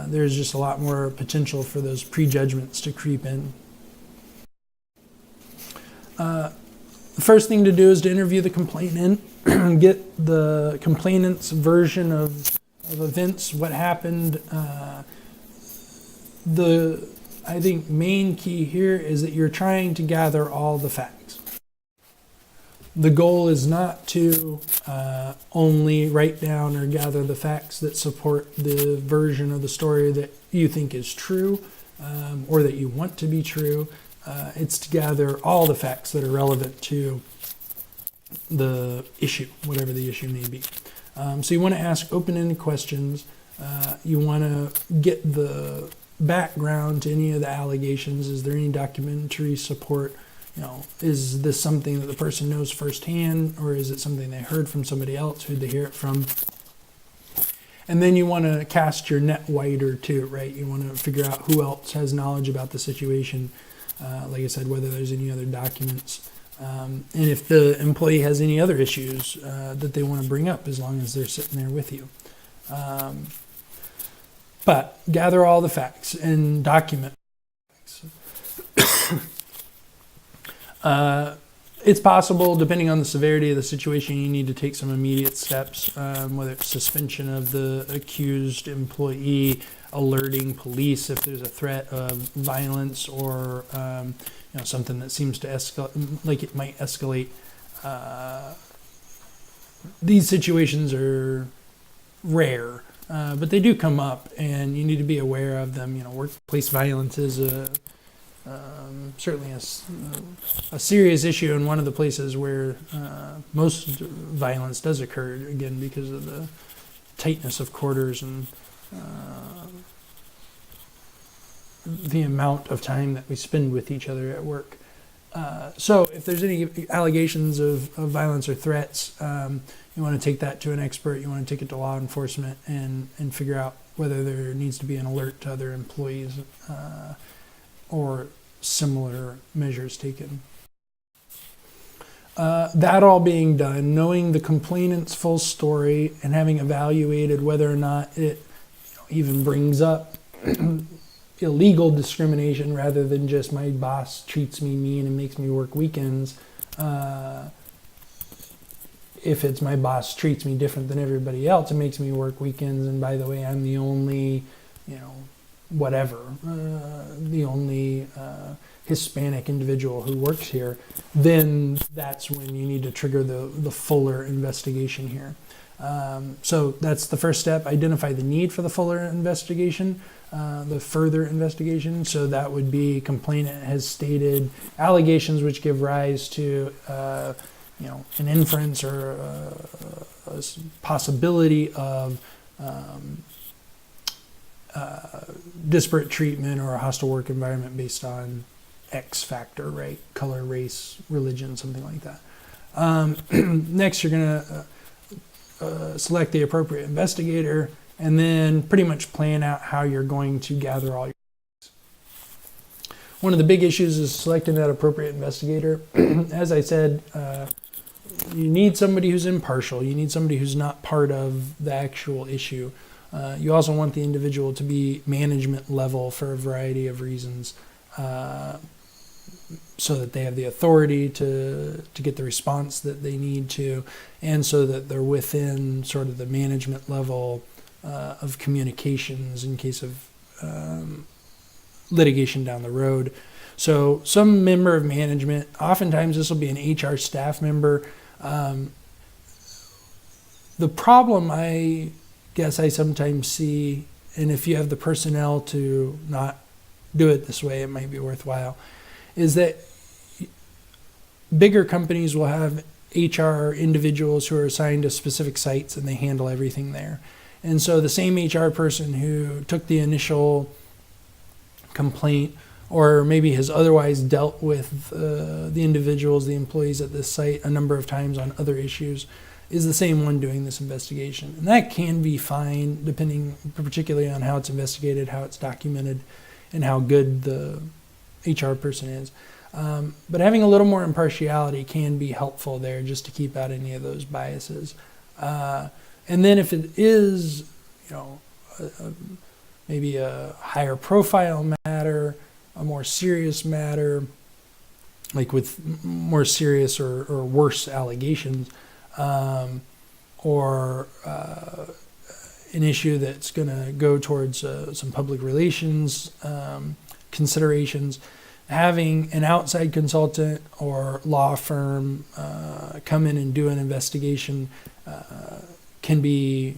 there's just a lot more potential for those prejudgments to creep in. The first thing to do is to interview the complainant, get the complainant's version of events, what happened. I think main key here is that you're trying to gather all the facts. The goal is not to only write down or gather the facts that support the version of the story that you think is true or that you want to be true. It's to gather all the facts that are relevant to the issue, whatever the issue may be. So you want to ask open-ended questions. You want to get the background to any of the allegations. Is there any documentary support? Is this something that the person knows firsthand, or is it something they heard from somebody else? Who'd they hear it from? And then you want to cast your net wider too, right? You want to figure out who else has knowledge about the situation. Like I said, whether there's any other documents. And if the employee has any other issues that they want to bring up, as long as they're sitting there with you. But gather all the facts and document. It's possible, depending on the severity of the situation, you need to take some immediate steps, whether it's suspension of the accused employee, alerting police if there's a threat of violence or something that seems to escalate, like it might escalate. These situations are rare, but they do come up, and you need to be aware of them. Workplace violence is certainly a serious issue, and one of the places where most violence does occur, again, because of the tightness of quarters and the amount of time that we spend with each other at work. So if there's any allegations of violence or threats, you want to take that to an expert. You want to take it to law enforcement and figure out whether there needs to be an alert to other employees or similar measures taken. That all being done, knowing the complainant's full story and having evaluated whether or not it even brings up illegal discrimination rather than just my boss treats me mean and makes me work weekends. If it's my boss treats me different than everybody else and makes me work weekends, and by the way, I'm the only, the only Hispanic individual who works here, then that's when you need to trigger the fuller investigation here. So that's the first step. Identify the need for the fuller investigation, the further investigation. So that would be complainant has stated allegations which give rise to an inference or a possibility of disparate treatment or a hostile work environment based on X factor, right? Color, race, religion, something like that. Next, you're going to select the appropriate investigator and then pretty much plan out how you're going to gather all your facts. One of the big issues is selecting that appropriate investigator. As I said, you need somebody who's impartial. You need somebody who's not part of the actual issue. You also want the individual to be management level for a variety of reasons, so that they have the authority to get the response that they need to, and so that they're within sort of the management level of communications in case of litigation down the road. So some member of management, oftentimes this will be an HR staff member. The problem I guess I sometimes see, and if you have the personnel to not do it this way, it might be worthwhile, is that bigger companies will have HR individuals who are assigned to specific sites and they handle everything there. And so the same HR person who took the initial complaint or maybe has otherwise dealt with the individuals, the employees at this site a number of times on other issues, is the same one doing this investigation. And that can be fine, depending particularly on how it's investigated, how it's documented, and how good the HR person is. But having a little more impartiality can be helpful there, just to keep out any of those biases. And then if it is, maybe a higher profile matter, a more serious matter, like with more serious or worse allegations, or an issue that's going to go towards some public relations considerations, having an outside consultant or law firm come in and do an investigation can be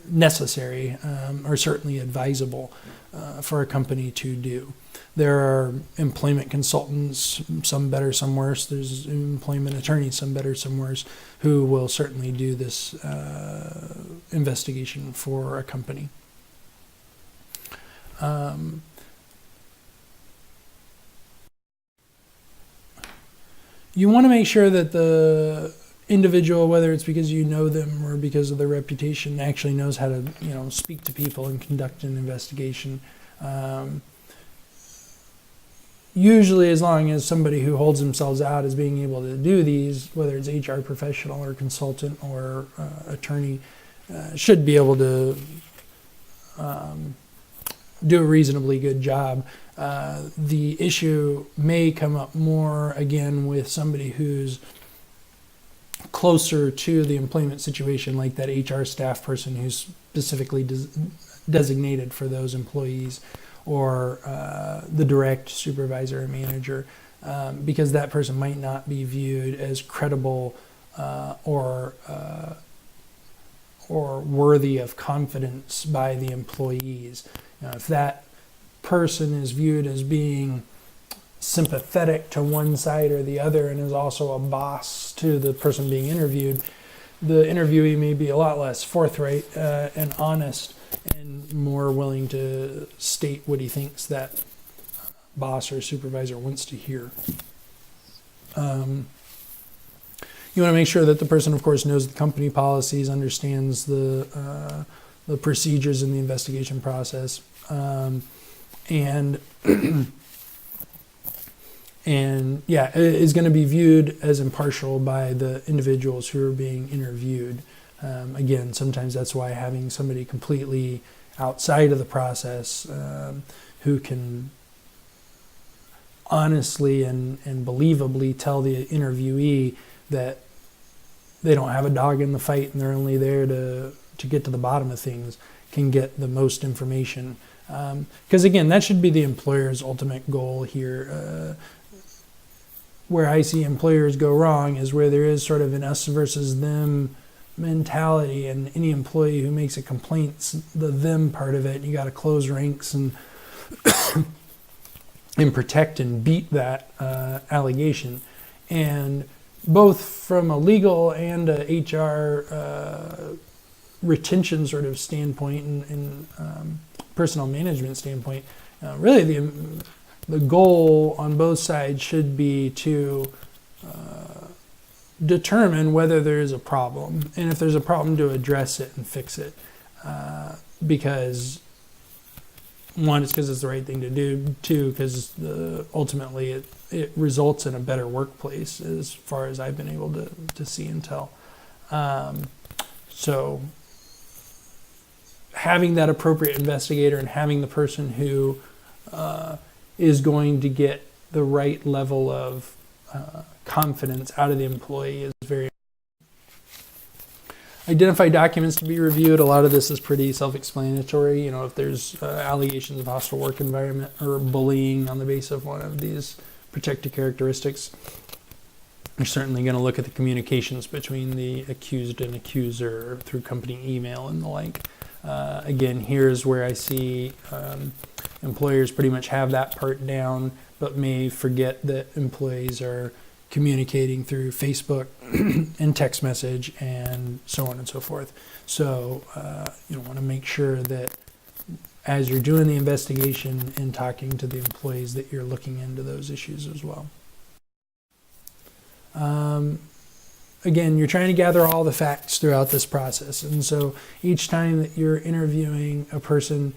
necessary or certainly advisable for a company to do. There are employment consultants, some better, some worse. There's employment attorneys, some better, some worse, who will certainly do this investigation for a company. You want to make sure that the individual, whether it's because you know them or because of their reputation, actually knows how to, speak to people and conduct an investigation. Usually, as long as somebody who holds themselves out as being able to do these, whether it's HR professional or consultant or attorney, should be able to do a reasonably good job. The issue may come up more, again, with somebody who's closer to the employment situation, like that HR staff person who's specifically designated for those employees, or the direct supervisor or manager, because that person might not be viewed as credible or worthy of confidence by the employees. If that person is viewed as being sympathetic to one side or the other and is also a boss to the person being interviewed, the interviewee may be a lot less forthright and honest and more willing to state what he thinks that boss or supervisor wants to hear. You want to make sure that the person, of course, knows the company policies, understands the procedures in the investigation process, and is going to be viewed as impartial by the individuals who are being interviewed. Again, sometimes that's why having somebody completely outside of the process who can honestly and believably tell the interviewee that they don't have a dog in the fight and they're only there to get to the bottom of things can get the most information. Because again, that should be the employer's ultimate goal here. Where I see employers go wrong is where there is sort of an us versus them mentality, and any employee who makes a complaint's the them part of it. You got to close ranks and and protect and beat that allegation. And both from a legal and a HR retention sort of standpoint and personnel management standpoint, really the goal on both sides should be to determine whether there is a problem, and if there's a problem, to address it and fix it. Because one, it's because it's the right thing to do. Two, because ultimately it results in a better workplace, as far as I've been able to see and tell. So having that appropriate investigator and having the person who is going to get the right level of confidence out of the employee is very important. Identify documents to be reviewed. A lot of this is pretty self-explanatory. If there's allegations of hostile work environment or bullying on the basis of one of these protected characteristics, you're certainly going to look at the communications between the accused and accuser through company email and the like. Again, here's where I see employers pretty much have that part down, but may forget that employees are communicating through Facebook and text message and so on and so forth. So you want to make sure that as you're doing the investigation and talking to the employees that you're looking into those issues as well. Again, you're trying to gather all the facts throughout this process. And so each time that you're interviewing a person,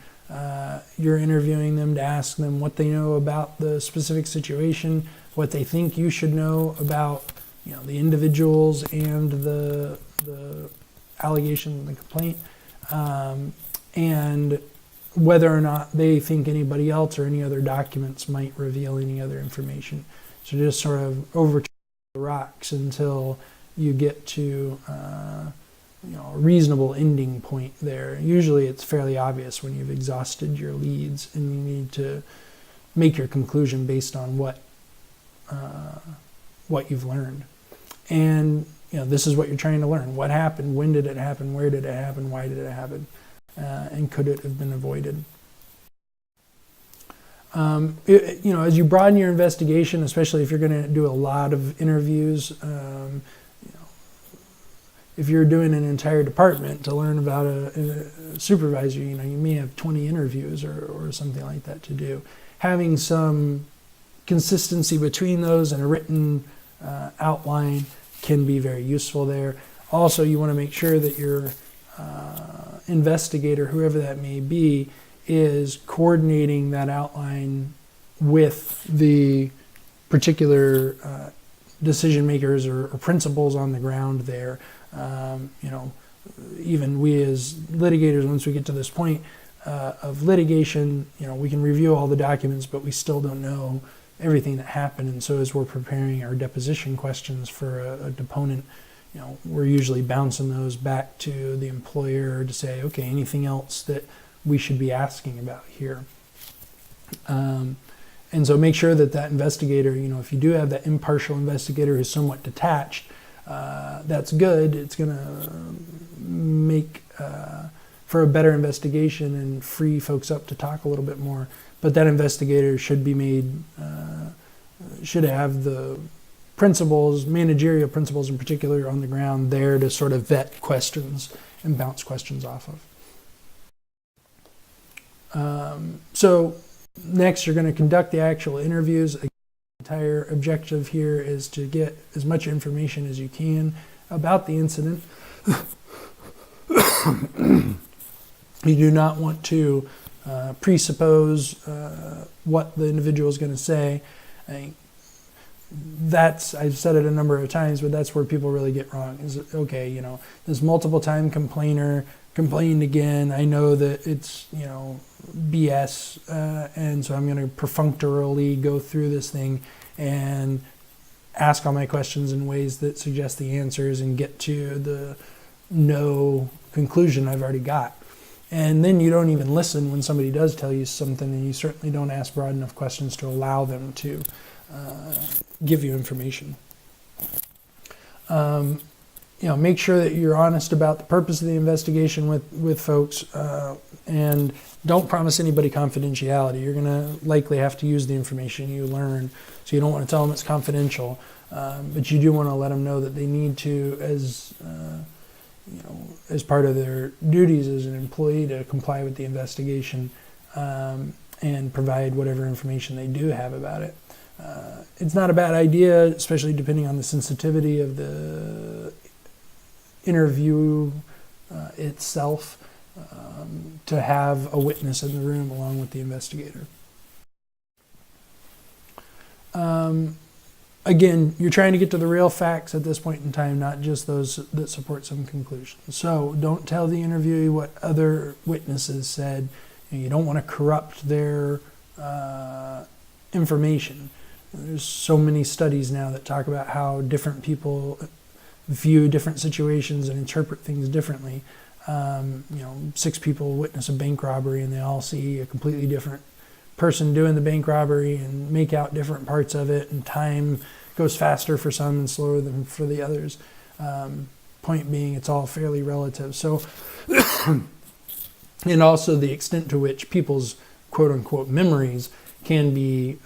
you're interviewing them to ask them what they know about the specific situation, what they think you should know about the individuals and the allegation and the complaint, and whether or not they think anybody else or any other documents might reveal any other information. So just sort of overturn the rocks until you get to a reasonable ending point there. Usually it's fairly obvious when you've exhausted your leads and you need to make your conclusion based on what you've learned. And this is what you're trying to learn. What happened? When did it happen? Where did it happen? Why did it happen? And could it have been avoided? As you broaden your investigation, especially if you're going to do a lot of interviews, if you're doing an entire department to learn about a supervisor, you may have 20 interviews or something like that to do. Having some consistency between those and a written outline can be very useful there. Also, you want to make sure that your investigator, whoever that may be, is coordinating that outline with the particular decision makers or principals on the ground there. Even we as litigators, once we get to this point of litigation, we can review all the documents, but we still don't know everything that happened. And so as we're preparing our deposition questions for a deponent, we're usually bouncing those back to the employer to say, okay, anything else that we should be asking about here. And so make sure that that investigator, if you do have that impartial investigator who's somewhat detached, that's good. It's going to make for a better investigation and free folks up to talk a little bit more. But that investigator should be made, should have the principles, managerial principles in particular, on the ground there to sort of vet questions and bounce questions off of. So next, you're going to conduct the actual interviews. The entire objective here is to get as much information as you can about the incident. You do not want to presuppose what the individual is going to say. I've said it a number of times, but that's where people really get wrong. Is, okay, this multiple time complainer complained again. I know that it's, BS, and so I'm going to perfunctorily go through this thing and ask all my questions in ways that suggest the answers and get to the no conclusion I've already got. And then you don't even listen when somebody does tell you something, and you certainly don't ask broad enough questions to allow them to give you information. Make sure that you're honest about the purpose of the investigation with folks, and don't promise anybody confidentiality. You're going to likely have to use the information you learn, so you don't want to tell them it's confidential, but you do want to let them know that they need to, as part of their duties as an employee, to comply with the investigation and provide whatever information they do have about it. It's not a bad idea, especially depending on the sensitivity of the interview itself, to have a witness in the room along with the investigator. Again, you're trying to get to the real facts at this point in time, not just those that support some conclusions. So don't tell the interviewee what other witnesses said. You don't want to corrupt their information. There's so many studies now that talk about how different people view different situations and interpret things differently. 6 people witness a bank robbery and they all see a completely different person doing the bank robbery and make out different parts of it, and time goes faster for some and slower than for the others. Point being, it's all fairly relative. So, and also the extent to which people's quote unquote memories can be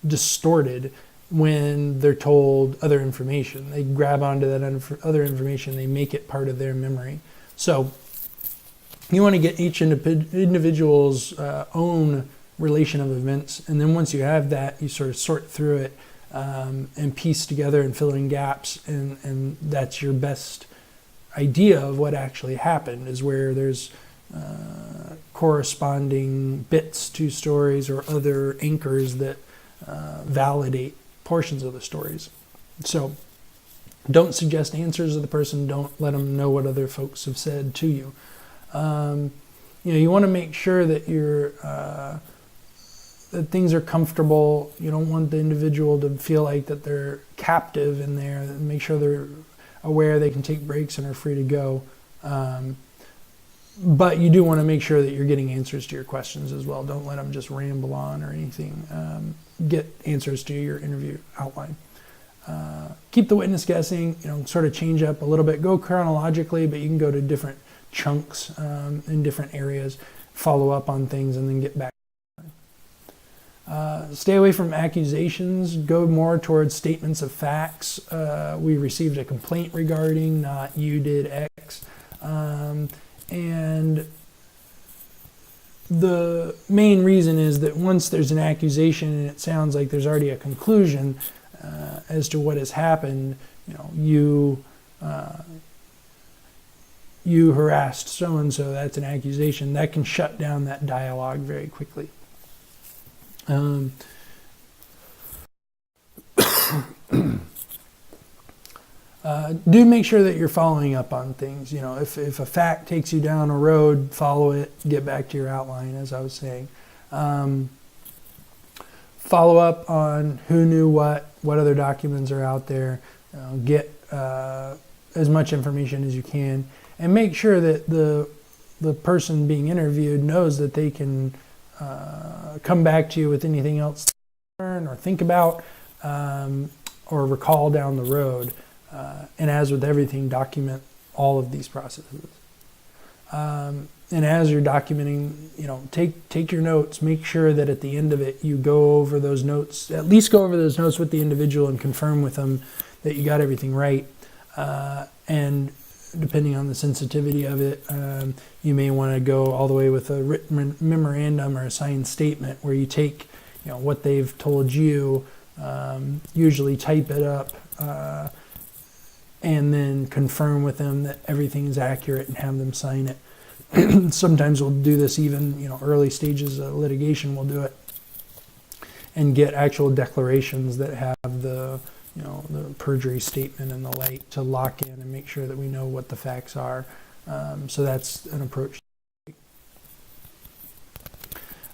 distorted when they're told other information. They grab onto that other information, they make it part of their memory. So you want to get each individual's own relation of events, and then once you have that, you sort of sort through it and piece together and fill in gaps, and that's your best idea of what actually happened, is where there's corresponding bits to stories or other anchors that validate portions of the stories. So don't suggest answers to the person. Don't let them know what other folks have said to you. You want to make sure that that things are comfortable. You don't want the individual to feel like that they're captive in there. Make sure they're aware they can take breaks and are free to go. But you do want to make sure that you're getting answers to your questions as well. Don't let them just ramble on or anything. Get answers to your interview outline. Keep the witness guessing, sort of change up a little bit. Go chronologically, but you can go to different chunks in different areas, follow up on things, and then get back. Stay away from accusations. Go more towards statements of facts. We received a complaint regarding, not you did X. And the main reason is that once there's an accusation and it sounds like there's already a conclusion as to what has happened, you harassed so-and-so, that's an accusation. That can shut down that dialogue very quickly. Do make sure that you're following up on things. If a fact takes you down a road, follow it, get back to your outline, as I was saying. Follow up on who knew what other documents are out there. Get as much information as you can. and make sure that the person being interviewed knows that they can come back to you with anything else to learn or think about or recall down the road. And as with everything, document all of these processes. And as you're documenting, take your notes. Make sure that at the end of it, you go over those notes. At least go over those notes with the individual and confirm with them that you got everything right. And depending on the sensitivity of it, you may want to go all the way with a written memorandum or a signed statement where you take, what they've told you, usually type it up, and then confirm with them that everything is accurate and have them sign it. Sometimes we'll do this even, early stages of litigation, we'll do it and get actual declarations that have the perjury statement and the like to lock in and make sure that we know what the facts are. So that's an approach.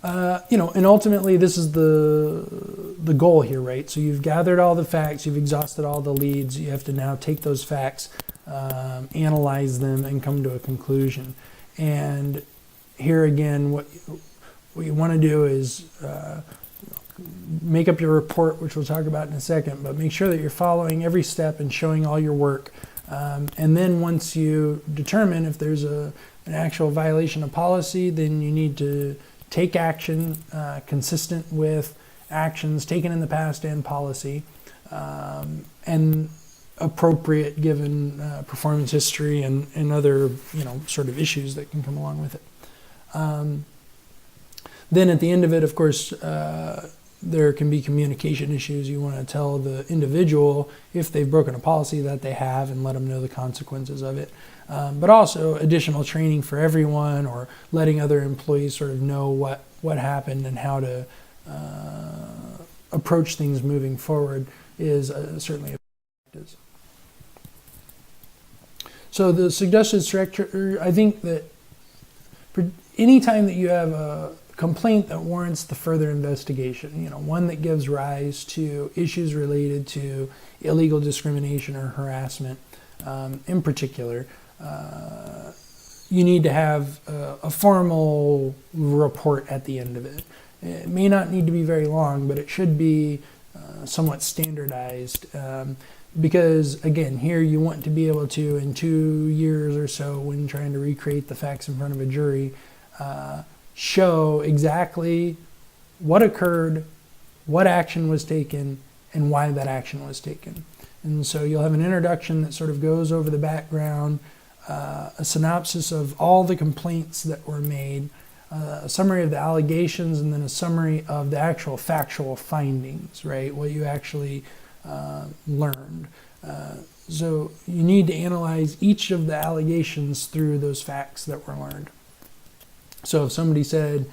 And ultimately this is the goal here, right? So you've gathered all the facts, you've exhausted all the leads, you have to now take those facts, analyze them, and come to a conclusion. And here again, what you want to do is make up your report, which we'll talk about in a second, but make sure that you're following every step and showing all your work. And then once you determine if there's an actual violation of policy, then you need to take action consistent with actions taken in the past and policy, and appropriate given performance history and other sort of issues that can come along with it. Then at the end of it, of course, there can be communication issues. You want to tell the individual if they've broken a policy that they have and let them know the consequences of it. But also additional training for everyone, or letting other employees sort of know what happened and how to approach things moving forward is certainly a practice. So the suggested structure, I think that any time that you have a complaint that warrants the further investigation, one that gives rise to issues related to illegal discrimination or harassment in particular, you need to have a formal report at the end of it. It may not need to be very long, but it should be somewhat standardized. Because again, here you want to be able to, in 2 years or so, when trying to recreate the facts in front of a jury, show exactly what occurred, what action was taken, and why that action was taken. And so you'll have an introduction that sort of goes over the background, a synopsis of all the complaints that were made, a summary of the allegations, and then a summary of the actual factual findings, right? What you actually learned. So you need to analyze each of the allegations through those facts that were learned. So if somebody said,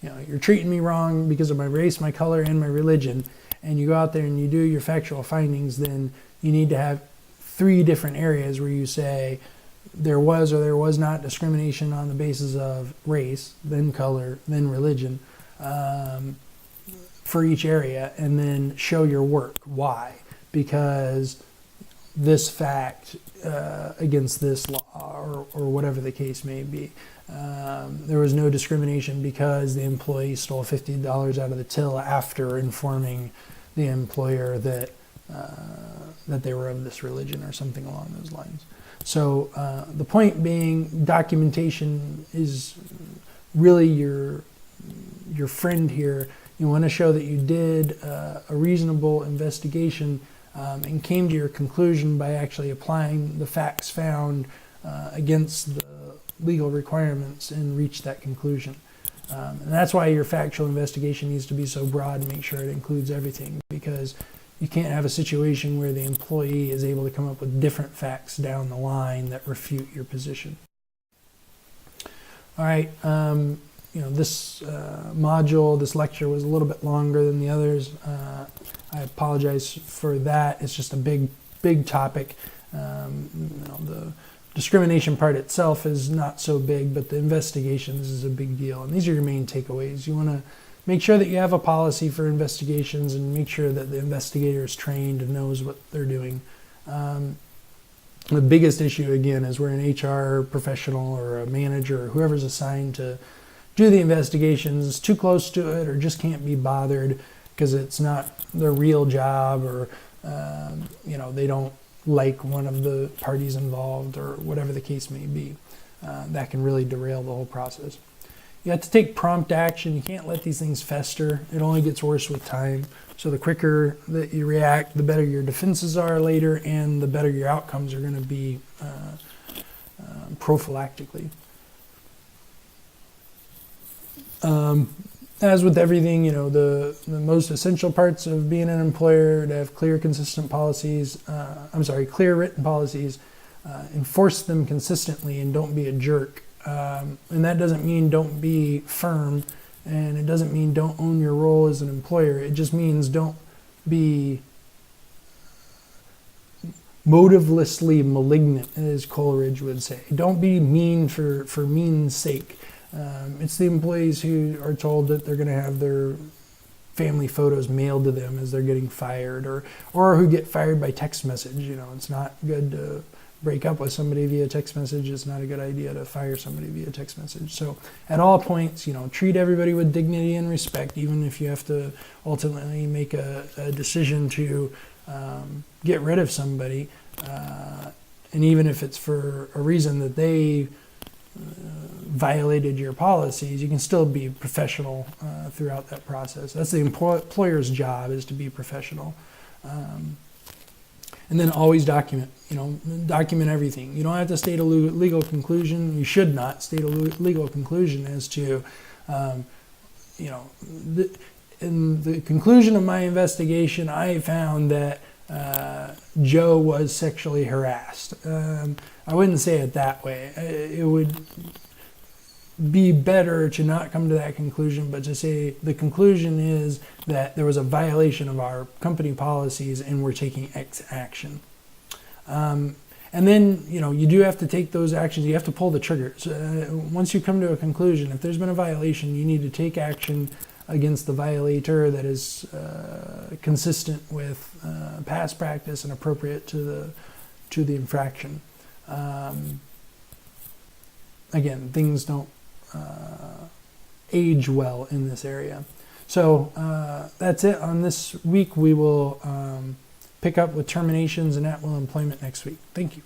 you're treating me wrong because of my race, my color, and my religion, and you go out there and you do your factual findings, then you need to have 3 different areas where you say there was or there was not discrimination on the basis of race, then color, then religion, for each area, and then show your work. Why? Because this fact against this law, or whatever the case may be. There was no discrimination because the employee stole $50 out of the till after informing the employer that they were of this religion or something along those lines. So the point being, documentation is really your friend here. You want to show that you did a reasonable investigation and came to your conclusion by actually applying the facts found against the legal requirements and reach that conclusion. And that's why your factual investigation needs to be so broad and make sure it includes everything, because you can't have a situation where the employee is able to come up with different facts down the line that refute your position. All right, this module, this lecture was a little bit longer than the others. I apologize for that. It's just a big topic. The discrimination part itself is not so big, but the investigations is a big deal. And these are your main takeaways. You want to make sure that you have a policy for investigations and make sure that the investigator is trained and knows what they're doing. The biggest issue, again, is where an HR professional or a manager or whoever's assigned to do the investigations is too close to it or just can't be bothered because it's not their real job, or they don't like one of the parties involved, or whatever the case may be. That can really derail the whole process. You have to take prompt action. You can't let these things fester. It only gets worse with time. So the quicker that you react, the better your defenses are later, and the better your outcomes are going to be prophylactically. As with everything, the most essential parts of being an employer to have clear, consistent policies, clear written policies, enforce them consistently, and don't be a jerk. And that doesn't mean don't be firm, and it doesn't mean don't own your role as an employer. It just means don't be motivelessly malignant, as Coleridge would say. Don't be mean for mean's sake. It's the employees who are told that they're going to have their family photos mailed to them as they're getting fired, or who get fired by text message. It's not good to break up with somebody via text message. It's not a good idea to fire somebody via text message. So at all points, treat everybody with dignity and respect, even if you have to ultimately make a decision to get rid of somebody, and even if it's for a reason that they violated your policies, you can still be professional throughout that process. That's the employer's job, is to be professional. And then always document, document everything. You don't have to state a legal conclusion. You should not state a legal conclusion as to, in the conclusion of my investigation, I found that Joe was sexually harassed. I wouldn't say it that way. It would be better to not come to that conclusion, but to say the conclusion is that there was a violation of our company policies and we're taking X action. And then, you do have to take those actions. You have to pull the triggers. Once you come to a conclusion, if there's been a violation, you need to take action against the violator that is consistent with past practice and appropriate to the infraction. Again, things don't age well in this area. So that's it on this week. We will pick up with terminations and at-will employment next week. Thank you.